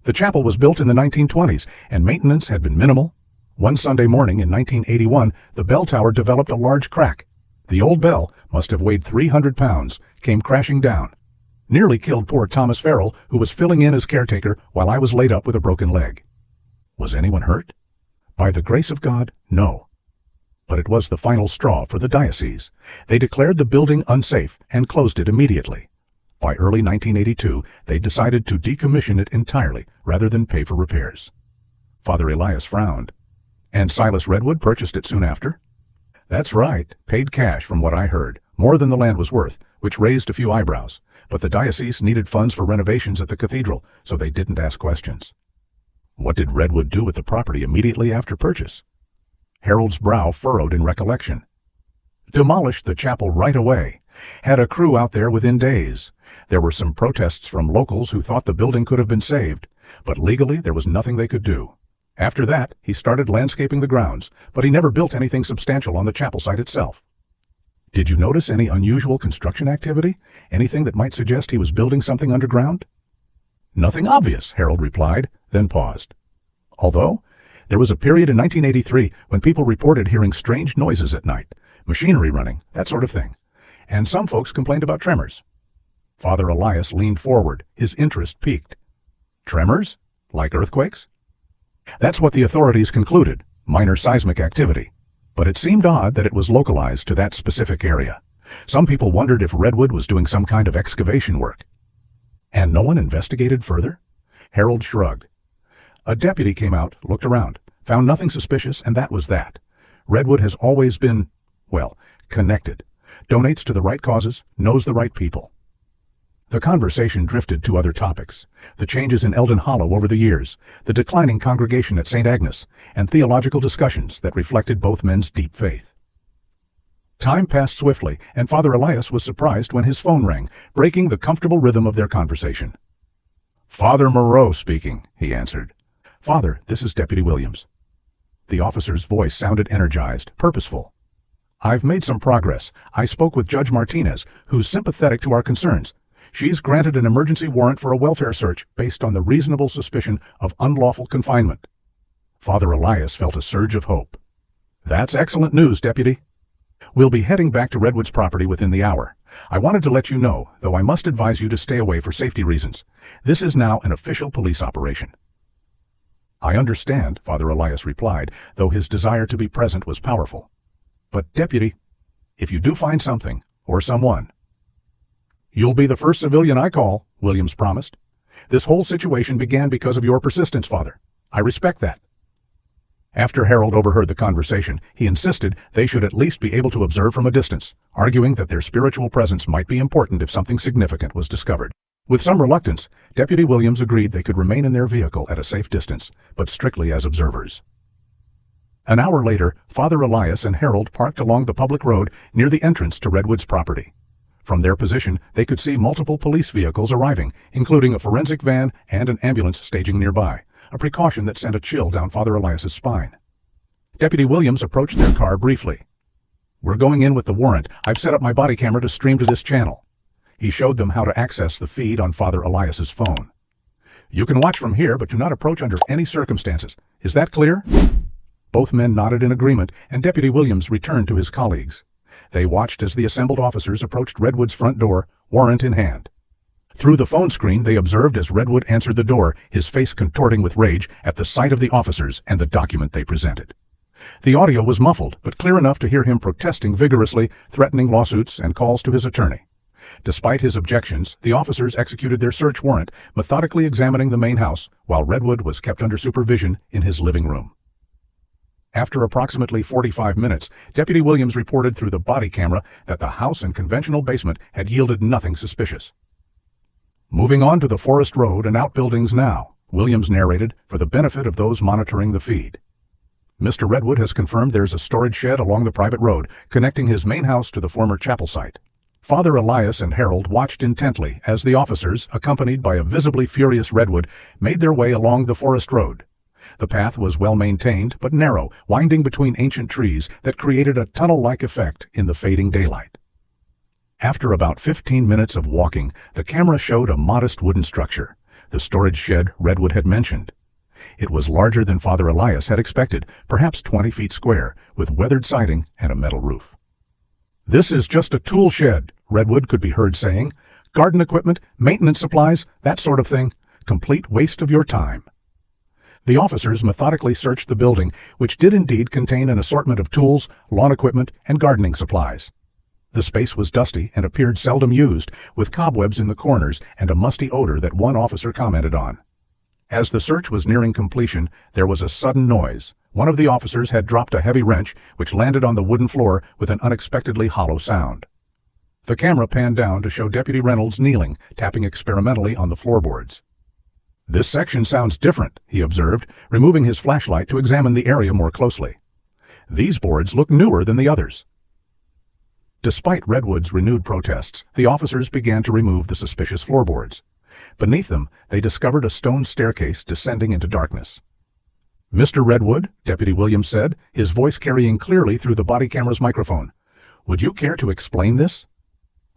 The chapel was built in the 1920s, and maintenance had been minimal. One Sunday morning in 1981, the bell tower developed a large crack. The old bell, must have weighed 300 pounds, came crashing down. Nearly killed poor Thomas Farrell, who was filling in as caretaker while I was laid up with a broken leg. Was anyone hurt? By the grace of God, no. But it was the final straw for the diocese. They declared the building unsafe and closed it immediately. By early 1982, they decided to decommission it entirely rather than pay for repairs. Father Elias frowned. And Silas Redwood purchased it soon after? That's right, paid cash from what I heard, more than the land was worth, which raised a few eyebrows. But the diocese needed funds for renovations at the cathedral, so they didn't ask questions. What did Redwood do with the property immediately after purchase? Harold's brow furrowed in recollection. Demolished the chapel right away. Had a crew out there within days. There were some protests from locals who thought the building could have been saved, but legally there was nothing they could do. After that, he started landscaping the grounds, but he never built anything substantial on the chapel site itself. Did you notice any unusual construction activity? Anything that might suggest he was building something underground? Nothing obvious, Harold replied, then paused. Although, there was a period in 1983 when people reported hearing strange noises at night, machinery running, that sort of thing. And some folks complained about tremors. Father Elias leaned forward, his interest piqued. Tremors? Like earthquakes? That's what the authorities concluded, minor seismic activity. But it seemed odd that it was localized to that specific area. Some people wondered if Redwood was doing some kind of excavation work. And no one investigated further? Harold shrugged. A deputy came out, looked around, found nothing suspicious, and that was that. Redwood has always been, well, connected. Donates to the right causes, knows the right people. The conversation drifted to other topics. The changes in Eldon Hollow over the years, the declining congregation at St. Agnes, and theological discussions that reflected both men's deep faith. Time passed swiftly, and Father Elias was surprised when his phone rang, breaking the comfortable rhythm of their conversation. Father Maro speaking, he answered. Father, this is Deputy Williams. The officer's voice sounded energized, purposeful. I've made some progress. I spoke with Judge Martinez, who's sympathetic to our concerns. She's granted an emergency warrant for a welfare search based on the reasonable suspicion of unlawful confinement. Father Elias felt a surge of hope. That's excellent news, Deputy. We'll be heading back to Redwood's property within the hour. I wanted to let you know, though I must advise you to stay away for safety reasons. This is now an official police operation. I understand, Father Elias replied, though his desire to be present was powerful. But, Deputy, if you do find something, or someone, you'll be the first civilian I call, Williams promised. This whole situation began because of your persistence, Father. I respect that. After Harold overheard the conversation, he insisted they should at least be able to observe from a distance, arguing that their spiritual presence might be important if something significant was discovered. With some reluctance, Deputy Williams agreed they could remain in their vehicle at a safe distance, but strictly as observers. An hour later, Father Elias and Harold parked along the public road near the entrance to Redwood's property. From their position, they could see multiple police vehicles arriving, including a forensic van and an ambulance staging nearby, a precaution that sent a chill down Father Elias's spine. Deputy Williams approached their car briefly. We're going in with the warrant. I've set up my body camera to stream to this channel. He showed them how to access the feed on Father Elias's phone. You can watch from here, but do not approach under any circumstances. Is that clear? Both men nodded in agreement, and Deputy Williams returned to his colleagues. They watched as the assembled officers approached Redwood's front door, warrant in hand. Through the phone screen, they observed as Redwood answered the door, his face contorting with rage at the sight of the officers and the document they presented. The audio was muffled, but clear enough to hear him protesting vigorously, threatening lawsuits and calls to his attorney. Despite his objections, the officers executed their search warrant, methodically examining the main house, while Redwood was kept under supervision in his living room. After approximately 45 minutes, Deputy Williams reported through the body camera that the house and conventional basement had yielded nothing suspicious. Moving on to the forest road and outbuildings now, Williams narrated for the benefit of those monitoring the feed. Mr. Redwood has confirmed there's a storage shed along the private road, connecting his main house to the former chapel site. Father Elias and Harold watched intently as the officers, accompanied by a visibly furious Redwood, made their way along the forest road. The path was well maintained, but narrow, winding between ancient trees that created a tunnel-like effect in the fading daylight. After about 15 minutes of walking, the camera showed a modest wooden structure, the storage shed Redwood had mentioned. It was larger than Father Elias had expected, perhaps 20 feet square, with weathered siding and a metal roof. "This is just a tool shed," Redwood could be heard saying. "Garden equipment, maintenance supplies, that sort of thing. Complete waste of your time." The officers methodically searched the building, which did indeed contain an assortment of tools, lawn equipment, and gardening supplies. The space was dusty and appeared seldom used, with cobwebs in the corners and a musty odor that one officer commented on. As the search was nearing completion, there was a sudden noise. One of the officers had dropped a heavy wrench, which landed on the wooden floor with an unexpectedly hollow sound. The camera panned down to show Deputy Reynolds kneeling, tapping experimentally on the floorboards. "This section sounds different," he observed, removing his flashlight to examine the area more closely. "These boards look newer than the others." Despite Redwood's renewed protests, the officers began to remove the suspicious floorboards. Beneath them, they discovered a stone staircase descending into darkness. "Mr. Redwood," Deputy Williams said, his voice carrying clearly through the body camera's microphone, "would you care to explain this?"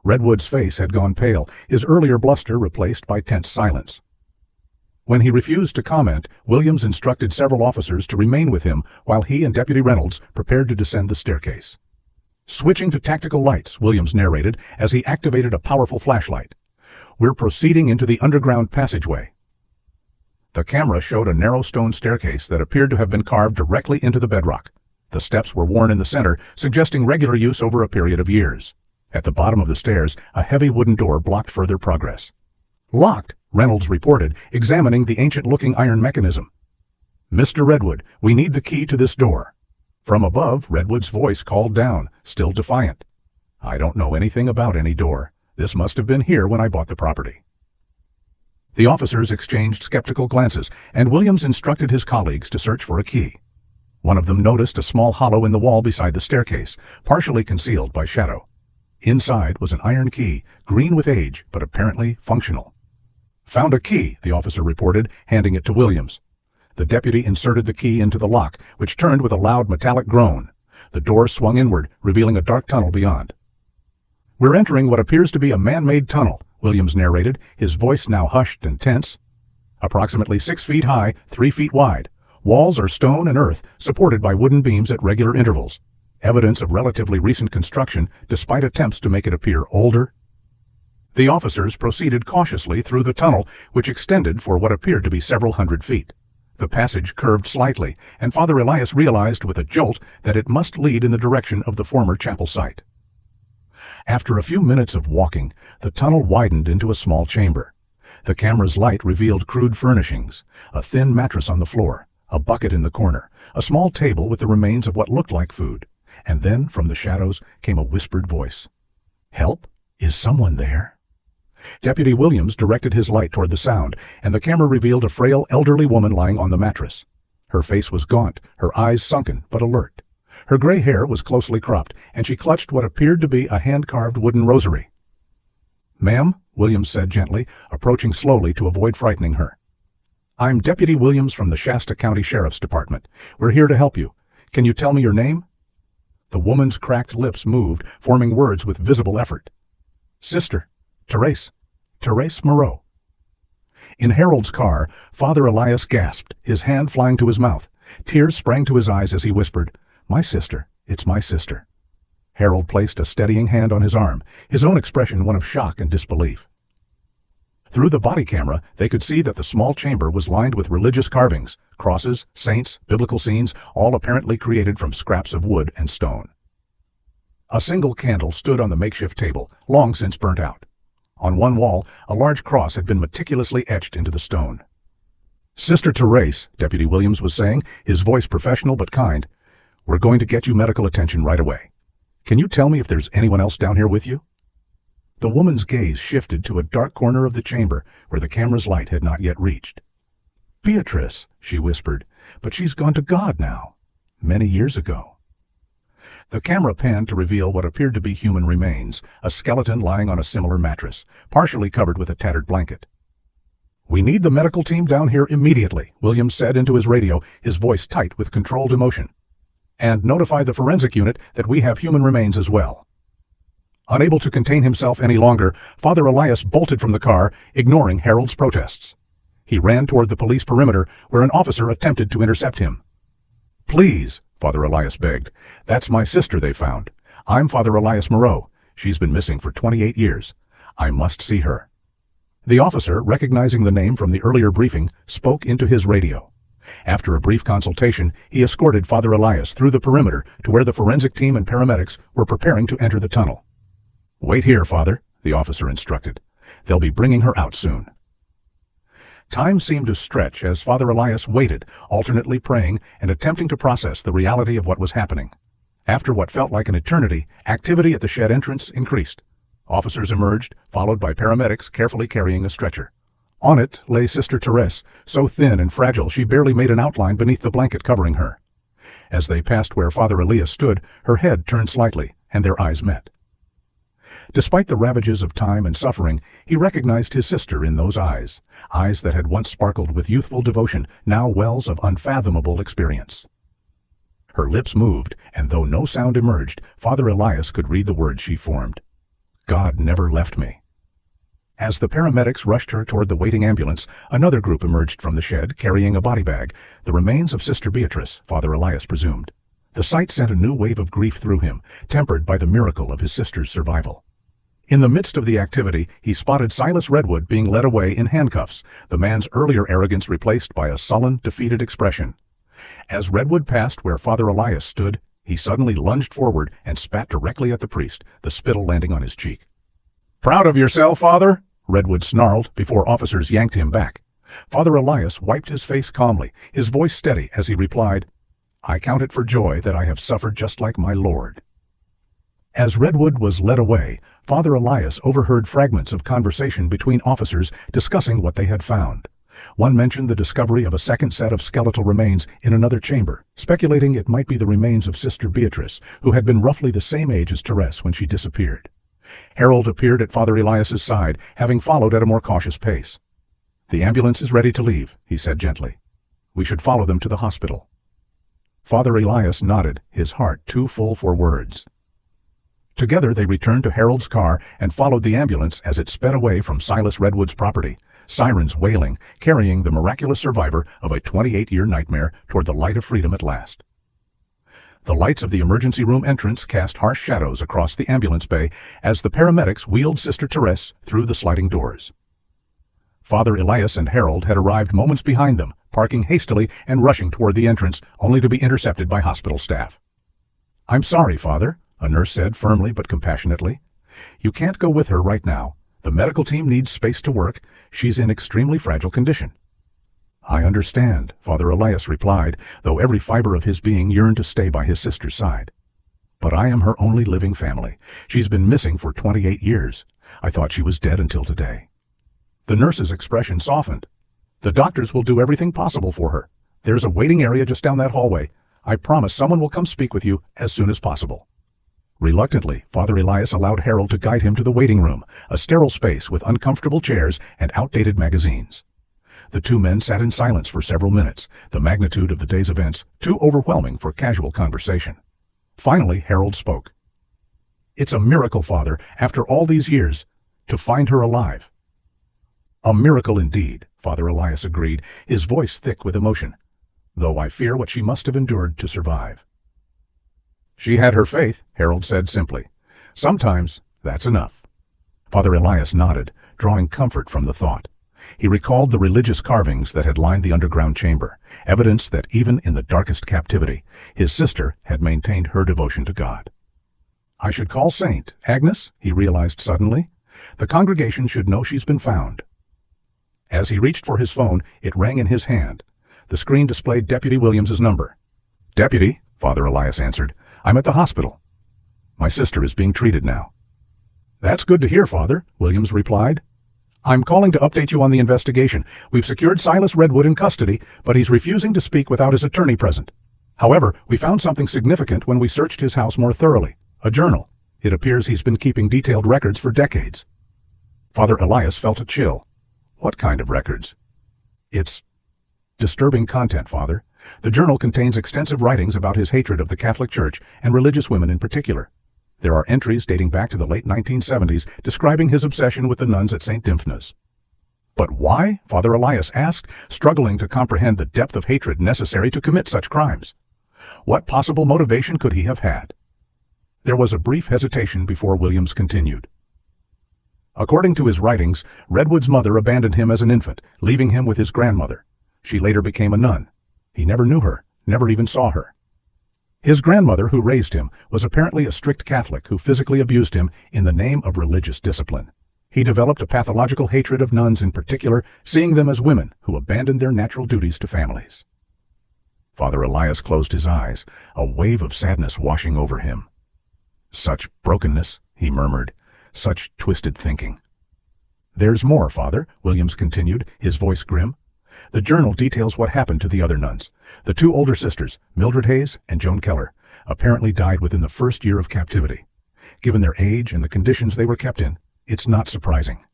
Redwood's face had gone pale, his earlier bluster replaced by tense silence. When he refused to comment, Williams instructed several officers to remain with him while he and Deputy Reynolds prepared to descend the staircase. "Switching to tactical lights," Williams narrated as he activated a powerful flashlight. "We're proceeding into the underground passageway." The camera showed a narrow stone staircase that appeared to have been carved directly into the bedrock. The steps were worn in the center, suggesting regular use over a period of years. At the bottom of the stairs, a heavy wooden door blocked further progress. "Locked," Reynolds reported, examining the ancient-looking iron mechanism. "Mr. Redwood, we need the key to this door." From above, Redwood's voice called down, still defiant. "I don't know anything about any door. This must have been here when I bought the property." The officers exchanged skeptical glances, and Williams instructed his colleagues to search for a key. One of them noticed a small hollow in the wall beside the staircase, partially concealed by shadow. Inside was an iron key, green with age, but apparently functional. "Found a key," the officer reported, handing it to Williams. The deputy inserted the key into the lock, which turned with a loud metallic groan. The door swung inward, revealing a dark tunnel beyond. "We're entering what appears to be a man-made tunnel," Williams narrated, his voice now hushed and tense. "Approximately 6 feet high, 3 feet wide. Walls are stone and earth, supported by wooden beams at regular intervals. Evidence of relatively recent construction, despite attempts to make it appear older." The officers proceeded cautiously through the tunnel, which extended for what appeared to be several hundred feet. The passage curved slightly, and Father Elias realized with a jolt that it must lead in the direction of the former chapel site. After a few minutes of walking, the tunnel widened into a small chamber. The camera's light revealed crude furnishings, a thin mattress on the floor, a bucket in the corner, a small table with the remains of what looked like food. And then, from the shadows, came a whispered voice. "Help? Is someone there?" Deputy Williams directed his light toward the sound, and the camera revealed a frail elderly woman lying on the mattress. Her face was gaunt, her eyes sunken but alert. Her gray hair was closely cropped, and she clutched what appeared to be a hand-carved wooden rosary. "Ma'am," Williams said gently, approaching slowly to avoid frightening her. "I'm Deputy Williams from the Shasta County Sheriff's Department. We're here to help you. Can you tell me your name?" The woman's cracked lips moved, forming words with visible effort. "Sister. Therese Maro." In Harold's car, Father Elias gasped, his hand flying to his mouth. Tears sprang to his eyes as he whispered, "My sister, it's my sister." Harold placed a steadying hand on his arm, his own expression one of shock and disbelief. Through the body camera, they could see that the small chamber was lined with religious carvings, crosses, saints, biblical scenes, all apparently created from scraps of wood and stone. A single candle stood on the makeshift table, long since burnt out. On one wall, a large cross had been meticulously etched into the stone. "Sister Therese," Deputy Williams was saying, his voice professional but kind, "we're going to get you medical attention right away. Can you tell me if there's anyone else down here with you?" The woman's gaze shifted to a dark corner of the chamber where the camera's light had not yet reached. "Beatrice," she whispered, "but she's gone to God now. Many years ago." The camera panned to reveal what appeared to be human remains, a skeleton lying on a similar mattress, partially covered with a tattered blanket. "We need the medical team down here immediately," Williams said into his radio, his voice tight with controlled emotion. "And notify the forensic unit that we have human remains as well." Unable to contain himself any longer, Father Elias bolted from the car, ignoring Harold's protests. He ran toward the police perimeter, where an officer attempted to intercept him. "Please," Father Elias begged. "That's my sister they found. I'm Father Elias Maro. She's been missing for 28 years. I must see her." The officer, recognizing the name from the earlier briefing, spoke into his radio. After a brief consultation, he escorted Father Elias through the perimeter to where the forensic team and paramedics were preparing to enter the tunnel. "Wait here, Father," the officer instructed. "They'll be bringing her out soon." Time seemed to stretch as Father Elias waited, alternately praying and attempting to process the reality of what was happening. After what felt like an eternity, activity at the shed entrance increased. Officers emerged, followed by paramedics carefully carrying a stretcher. On it lay Sister Therese, so thin and fragile she barely made an outline beneath the blanket covering her. As they passed where Father Elias stood, her head turned slightly, and their eyes met. Despite the ravages of time and suffering, he recognized his sister in those eyes that had once sparkled with youthful devotion, now wells of unfathomable experience. Her lips moved, and though no sound emerged, Father Elias could read the words she formed. "God never left me." As the paramedics rushed her toward the waiting ambulance, another group emerged from the shed, carrying a body bag, the remains of Sister Beatrice, Father Elias presumed. The sight sent a new wave of grief through him, tempered by the miracle of his sister's survival. In the midst of the activity, he spotted Silas Redwood being led away in handcuffs, the man's earlier arrogance replaced by a sullen, defeated expression. As Redwood passed where Father Elias stood, he suddenly lunged forward and spat directly at the priest, the spittle landing on his cheek. "Proud of yourself, Father?" Redwood snarled before officers yanked him back. Father Elias wiped his face calmly, his voice steady as he replied, "I count it for joy that I have suffered just like my Lord." As Redwood was led away, Father Elias overheard fragments of conversation between officers discussing what they had found. One mentioned the discovery of a second set of skeletal remains in another chamber, speculating it might be the remains of Sister Beatrice, who had been roughly the same age as Therese when she disappeared. Harold appeared at Father Elias's side, having followed at a more cautious pace. "The ambulance is ready to leave," he said gently. "We should follow them to the hospital." Father Elias nodded, his heart too full for words. Together they returned to Harold's car and followed the ambulance as it sped away from Silas Redwood's property, sirens wailing, carrying the miraculous survivor of a 28-year nightmare toward the light of freedom at last. The lights of the emergency room entrance cast harsh shadows across the ambulance bay as the paramedics wheeled Sister Therese through the sliding doors. Father Elias and Harold had arrived moments behind them, parking hastily and rushing toward the entrance, only to be intercepted by hospital staff. "I'm sorry, Father," a nurse said firmly but compassionately. "You can't go with her right now. The medical team needs space to work. She's in extremely fragile condition." "I understand," Father Elias replied, though every fiber of his being yearned to stay by his sister's side. "But I am her only living family. She's been missing for 28 years. I thought she was dead until today." The nurse's expression softened. "The doctors will do everything possible for her. There's a waiting area just down that hallway. I promise someone will come speak with you as soon as possible." Reluctantly, Father Elias allowed Harold to guide him to the waiting room, a sterile space with uncomfortable chairs and outdated magazines. The two men sat in silence for several minutes, the magnitude of the day's events too overwhelming for casual conversation. Finally, Harold spoke. "It's a miracle, Father, after all these years, to find her alive." "A miracle indeed," Father Elias agreed, his voice thick with emotion, "though I fear what she must have endured to survive." "She had her faith," Harold said simply. "Sometimes that's enough." Father Elias nodded, drawing comfort from the thought. He recalled the religious carvings that had lined the underground chamber, evidence that even in the darkest captivity, his sister had maintained her devotion to God. "I should call Saint Agnes," he realized suddenly. "The congregation should know she's been found." As he reached for his phone, it rang in his hand. The screen displayed Deputy Williams's number. "Deputy," Father Elias answered, "I'm at the hospital. My sister is being treated now." "That's good to hear, Father," Williams replied. "I'm calling to update you on the investigation. We've secured Silas Redwood in custody, but he's refusing to speak without his attorney present. However, we found something significant when we searched his house more thoroughly. A journal. It appears he's been keeping detailed records for decades." Father Elias felt a chill. "What kind of records?" "It's disturbing content, Father. The journal contains extensive writings about his hatred of the Catholic Church and religious women in particular. There are entries dating back to the late 1970s describing his obsession with the nuns at St. Dymphna's. But why? Father Elias asked, struggling to comprehend the depth of hatred necessary to commit such crimes. What possible motivation could he have had? There was a brief hesitation before Williams continued. According to his writings, Redwood's mother abandoned him as an infant, leaving him with his grandmother. She later became a nun. He never knew her, never even saw her. His grandmother, who raised him, was apparently a strict Catholic who physically abused him in the name of religious discipline. He developed a pathological hatred of nuns in particular, seeing them as women who abandoned their natural duties to families. Father Elias closed his eyes, a wave of sadness washing over him. Such brokenness, he murmured, such twisted thinking. There's more, Father, Williams continued, his voice grim. The journal details what happened to the other nuns. The two older sisters, Mildred Hayes and Joan Keller, apparently died within the first year of captivity. Given their age and the conditions they were kept in, it's not surprising.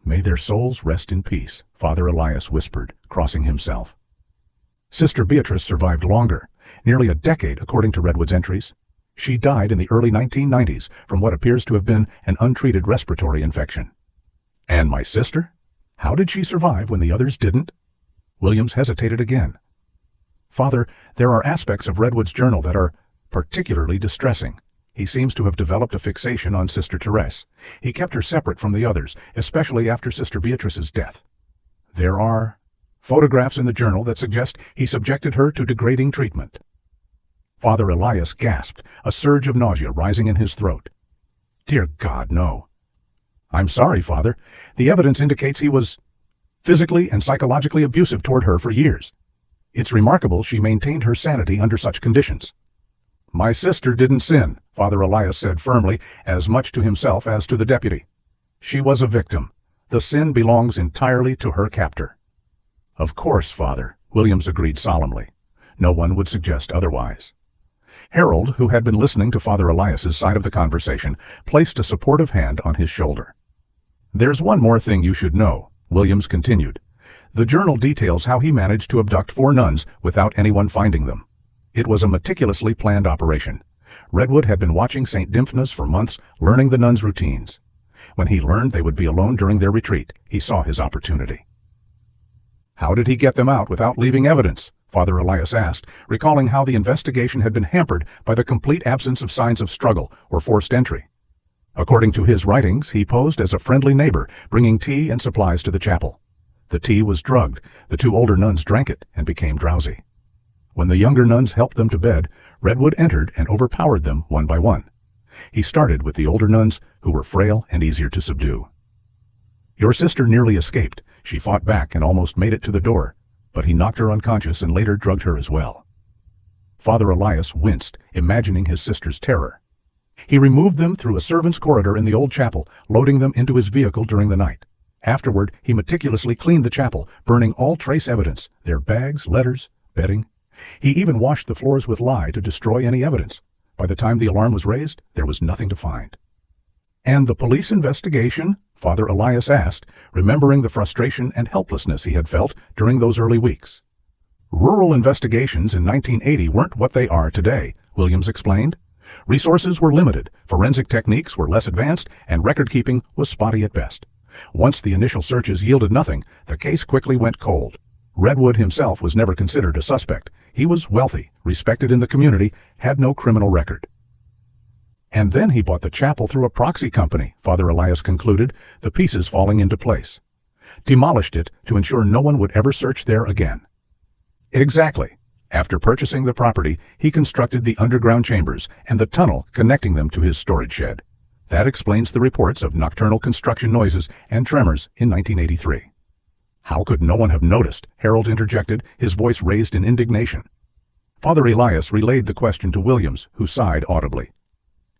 May their souls rest in peace, Father Elias whispered, crossing himself. Sister Beatrice survived longer, nearly a decade according to Redwood's entries. She died in the early 1990s from what appears to have been an untreated respiratory infection. And my sister? How did she survive when the others didn't? Williams hesitated again. Father, there are aspects of Redwood's journal that are particularly distressing. He seems to have developed a fixation on Sister Therese. He kept her separate from the others, especially after Sister Beatrice's death. There are photographs in the journal that suggest he subjected her to degrading treatment. Father Elias gasped, a surge of nausea rising in his throat. Dear God, no. I'm sorry, Father. The evidence indicates he was physically and psychologically abusive toward her for years. It's remarkable she maintained her sanity under such conditions. My sister didn't sin, Father Elias said firmly, as much to himself as to the deputy. She was a victim. The sin belongs entirely to her captor. Of course, Father, Williams agreed solemnly. No one would suggest otherwise. Harold, who had been listening to Father Elias's side of the conversation, placed a supportive hand on his shoulder. There's one more thing you should know, Williams continued. The journal details how he managed to abduct 4 nuns without anyone finding them. It was a meticulously planned operation. Redwood had been watching St. Dymphna's for months, learning the nuns' routines. When he learned they would be alone during their retreat, he saw his opportunity. How did he get them out without leaving evidence? Father Elias asked, recalling how the investigation had been hampered by the complete absence of signs of struggle or forced entry. According to his writings, he posed as a friendly neighbor, bringing tea and supplies to the chapel. The tea was drugged. The 2 older nuns drank it and became drowsy. When the younger nuns helped them to bed, Redwood entered and overpowered them one by one. He started with the older nuns, who were frail and easier to subdue. Your sister nearly escaped. She fought back and almost made it to the door, but he knocked her unconscious and later drugged her as well. Father Elias winced, imagining his sister's terror. He removed them through a servant's corridor in the old chapel, loading them into his vehicle during the night. Afterward, he meticulously cleaned the chapel, burning all trace evidence, their bags, letters, bedding. He even washed the floors with lye to destroy any evidence. By the time the alarm was raised, there was nothing to find. And the police investigation? Father Elias asked, remembering the frustration and helplessness he had felt during those early weeks. Rural investigations in 1980 weren't what they are today, Williams explained. Resources were limited, forensic techniques were less advanced, and record-keeping was spotty at best. Once the initial searches yielded nothing, the case quickly went cold. Redwood himself was never considered a suspect. He was wealthy, respected in the community, had no criminal record. And then he bought the chapel through a proxy company, Father Elias concluded, the pieces falling into place. Demolished it to ensure no one would ever search there again. Exactly. After purchasing the property, he constructed the underground chambers and the tunnel connecting them to his storage shed. That explains the reports of nocturnal construction noises and tremors in 1983. How could no one have noticed? Harold interjected, his voice raised in indignation. Father Elias relayed the question to Williams, who sighed audibly.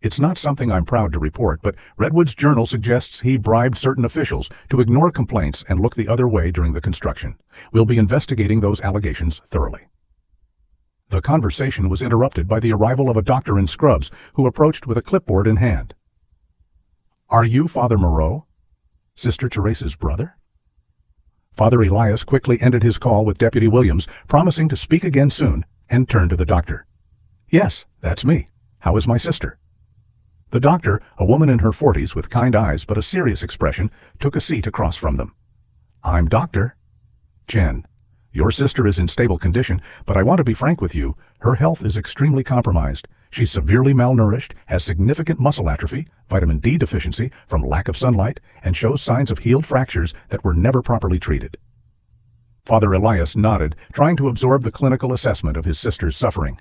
It's not something I'm proud to report, but Redwood's journal suggests he bribed certain officials to ignore complaints and look the other way during the construction. We'll be investigating those allegations thoroughly. The conversation was interrupted by the arrival of a doctor in scrubs who approached with a clipboard in hand. Are you Father Maro? Sister Therese's brother? Father Elias quickly ended his call with Deputy Williams, promising to speak again soon, and turned to the doctor. Yes, that's me. How is my sister? The doctor, a woman in her 40s with kind eyes but a serious expression, took a seat across from them. "I'm Dr. Chen. Your sister is in stable condition, but I want to be frank with you. Her health is extremely compromised. She's severely malnourished, has significant muscle atrophy, vitamin D deficiency from lack of sunlight, and shows signs of healed fractures that were never properly treated." Father Elias nodded, trying to absorb the clinical assessment of his sister's suffering.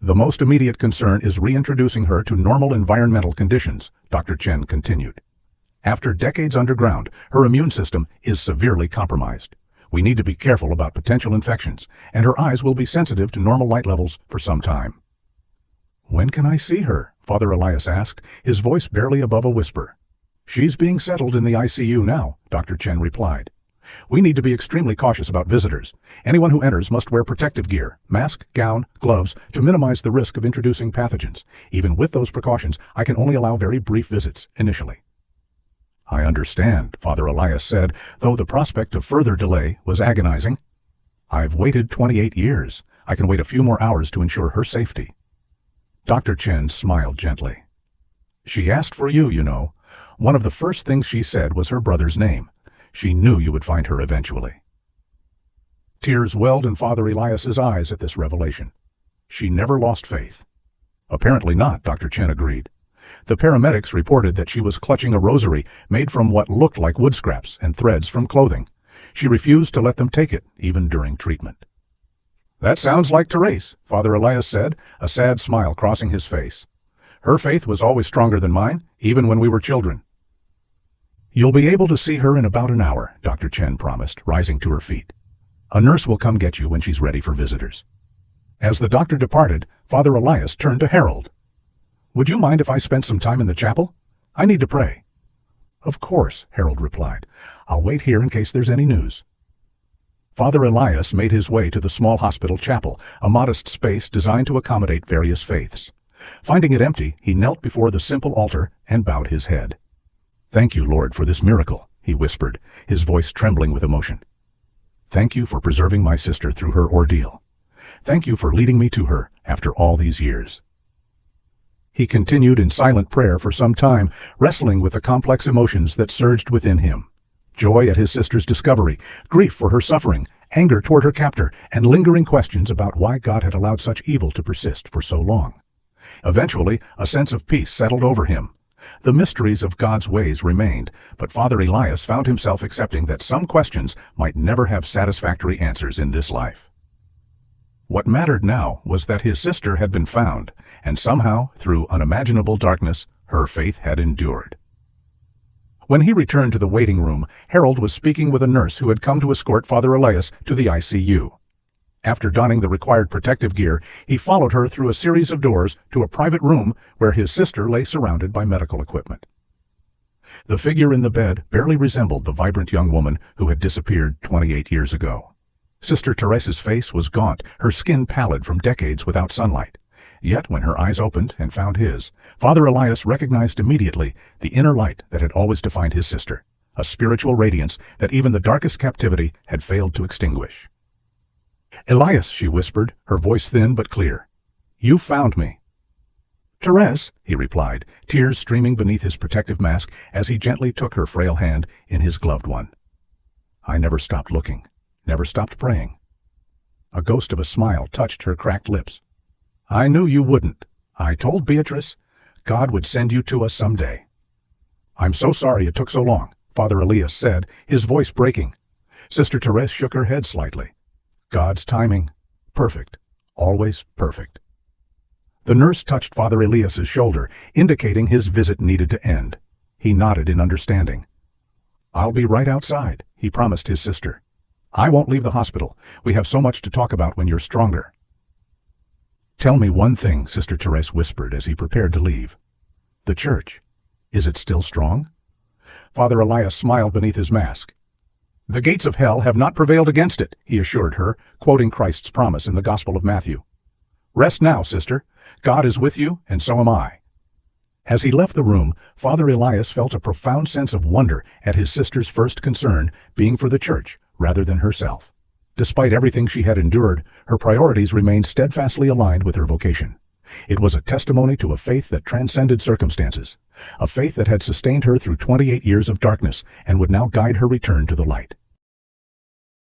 "The most immediate concern is reintroducing her to normal environmental conditions," Dr. Chen continued. "After decades underground, her immune system is severely compromised. We need to be careful about potential infections, and her eyes will be sensitive to normal light levels for some time." "When can I see her?" Father Elias asked, his voice barely above a whisper. "She's being settled in the ICU now," Dr. Chen replied. "We need to be extremely cautious about visitors. Anyone who enters must wear protective gear, mask, gown, gloves, to minimize the risk of introducing pathogens. Even with those precautions, I can only allow very brief visits initially." "I understand," Father Elias said, though the prospect of further delay was agonizing. "I've waited 28 years. I can wait a few more hours to ensure her safety." Dr. Chen smiled gently. "She asked for you, you know. One of the first things she said was her brother's name. She knew you would find her eventually." Tears welled in Father Elias's eyes at this revelation. "She never lost faith." "Apparently not," Dr. Chen agreed. "The paramedics reported that she was clutching a rosary made from what looked like wood scraps and threads from clothing. She refused to let them take it, even during treatment." "That sounds like Therese," Father Elias said, a sad smile crossing his face. "Her faith was always stronger than mine, even when we were children." "You'll be able to see her in about an hour," Dr. Chen promised, rising to her feet. "A nurse will come get you when she's ready for visitors." As the doctor departed, Father Elias turned to Harold. "Would you mind if I spent some time in the chapel? I need to pray." "Of course," Harold replied. "I'll wait here in case there's any news." Father Elias made his way to the small hospital chapel, a modest space designed to accommodate various faiths. Finding it empty, he knelt before the simple altar and bowed his head. "Thank you, Lord, for this miracle," he whispered, his voice trembling with emotion. "Thank you for preserving my sister through her ordeal. Thank you for leading me to her after all these years." He continued in silent prayer for some time, wrestling with the complex emotions that surged within him. Joy at his sister's discovery, grief for her suffering, anger toward her captor, and lingering questions about why God had allowed such evil to persist for so long. Eventually, a sense of peace settled over him. The mysteries of God's ways remained, but Father Elias found himself accepting that some questions might never have satisfactory answers in this life. What mattered now was that his sister had been found, and somehow, through unimaginable darkness, her faith had endured. When he returned to the waiting room, Harold was speaking with a nurse who had come to escort Father Elias to the ICU. After donning the required protective gear, he followed her through a series of doors to a private room where his sister lay surrounded by medical equipment. The figure in the bed barely resembled the vibrant young woman who had disappeared 28 years ago. Sister Therese's face was gaunt, her skin pallid from decades without sunlight. Yet when her eyes opened and found his, Father Elias recognized immediately the inner light that had always defined his sister, a spiritual radiance that even the darkest captivity had failed to extinguish. "Elias," she whispered, her voice thin but clear. "You found me." "Therese," he replied, tears streaming beneath his protective mask as he gently took her frail hand in his gloved one. "I never stopped looking, never stopped praying." A ghost of a smile touched her cracked lips. "I knew you wouldn't. I told Beatrice God would send you to us someday." "I'm so sorry it took so long," Father Elias said, his voice breaking. Sister Therese shook her head slightly. "God's timing. Perfect. Always perfect." The nurse touched Father Elias's shoulder, indicating his visit needed to end. He nodded in understanding. "I'll be right outside," he promised his sister. "I won't leave the hospital. We have so much to talk about when you're stronger." "Tell me one thing," Sister Therese whispered as he prepared to leave. "The church. Is it still strong?" Father Elias smiled beneath his mask. "The gates of hell have not prevailed against it," he assured her, quoting Christ's promise in the Gospel of Matthew. "Rest now, sister. God is with you, and so am I." As he left the room, Father Elias felt a profound sense of wonder at his sister's first concern being for the church rather than herself. Despite everything she had endured, her priorities remained steadfastly aligned with her vocation. It was a testimony to a faith that transcended circumstances, a faith that had sustained her through 28 years of darkness and would now guide her return to the light.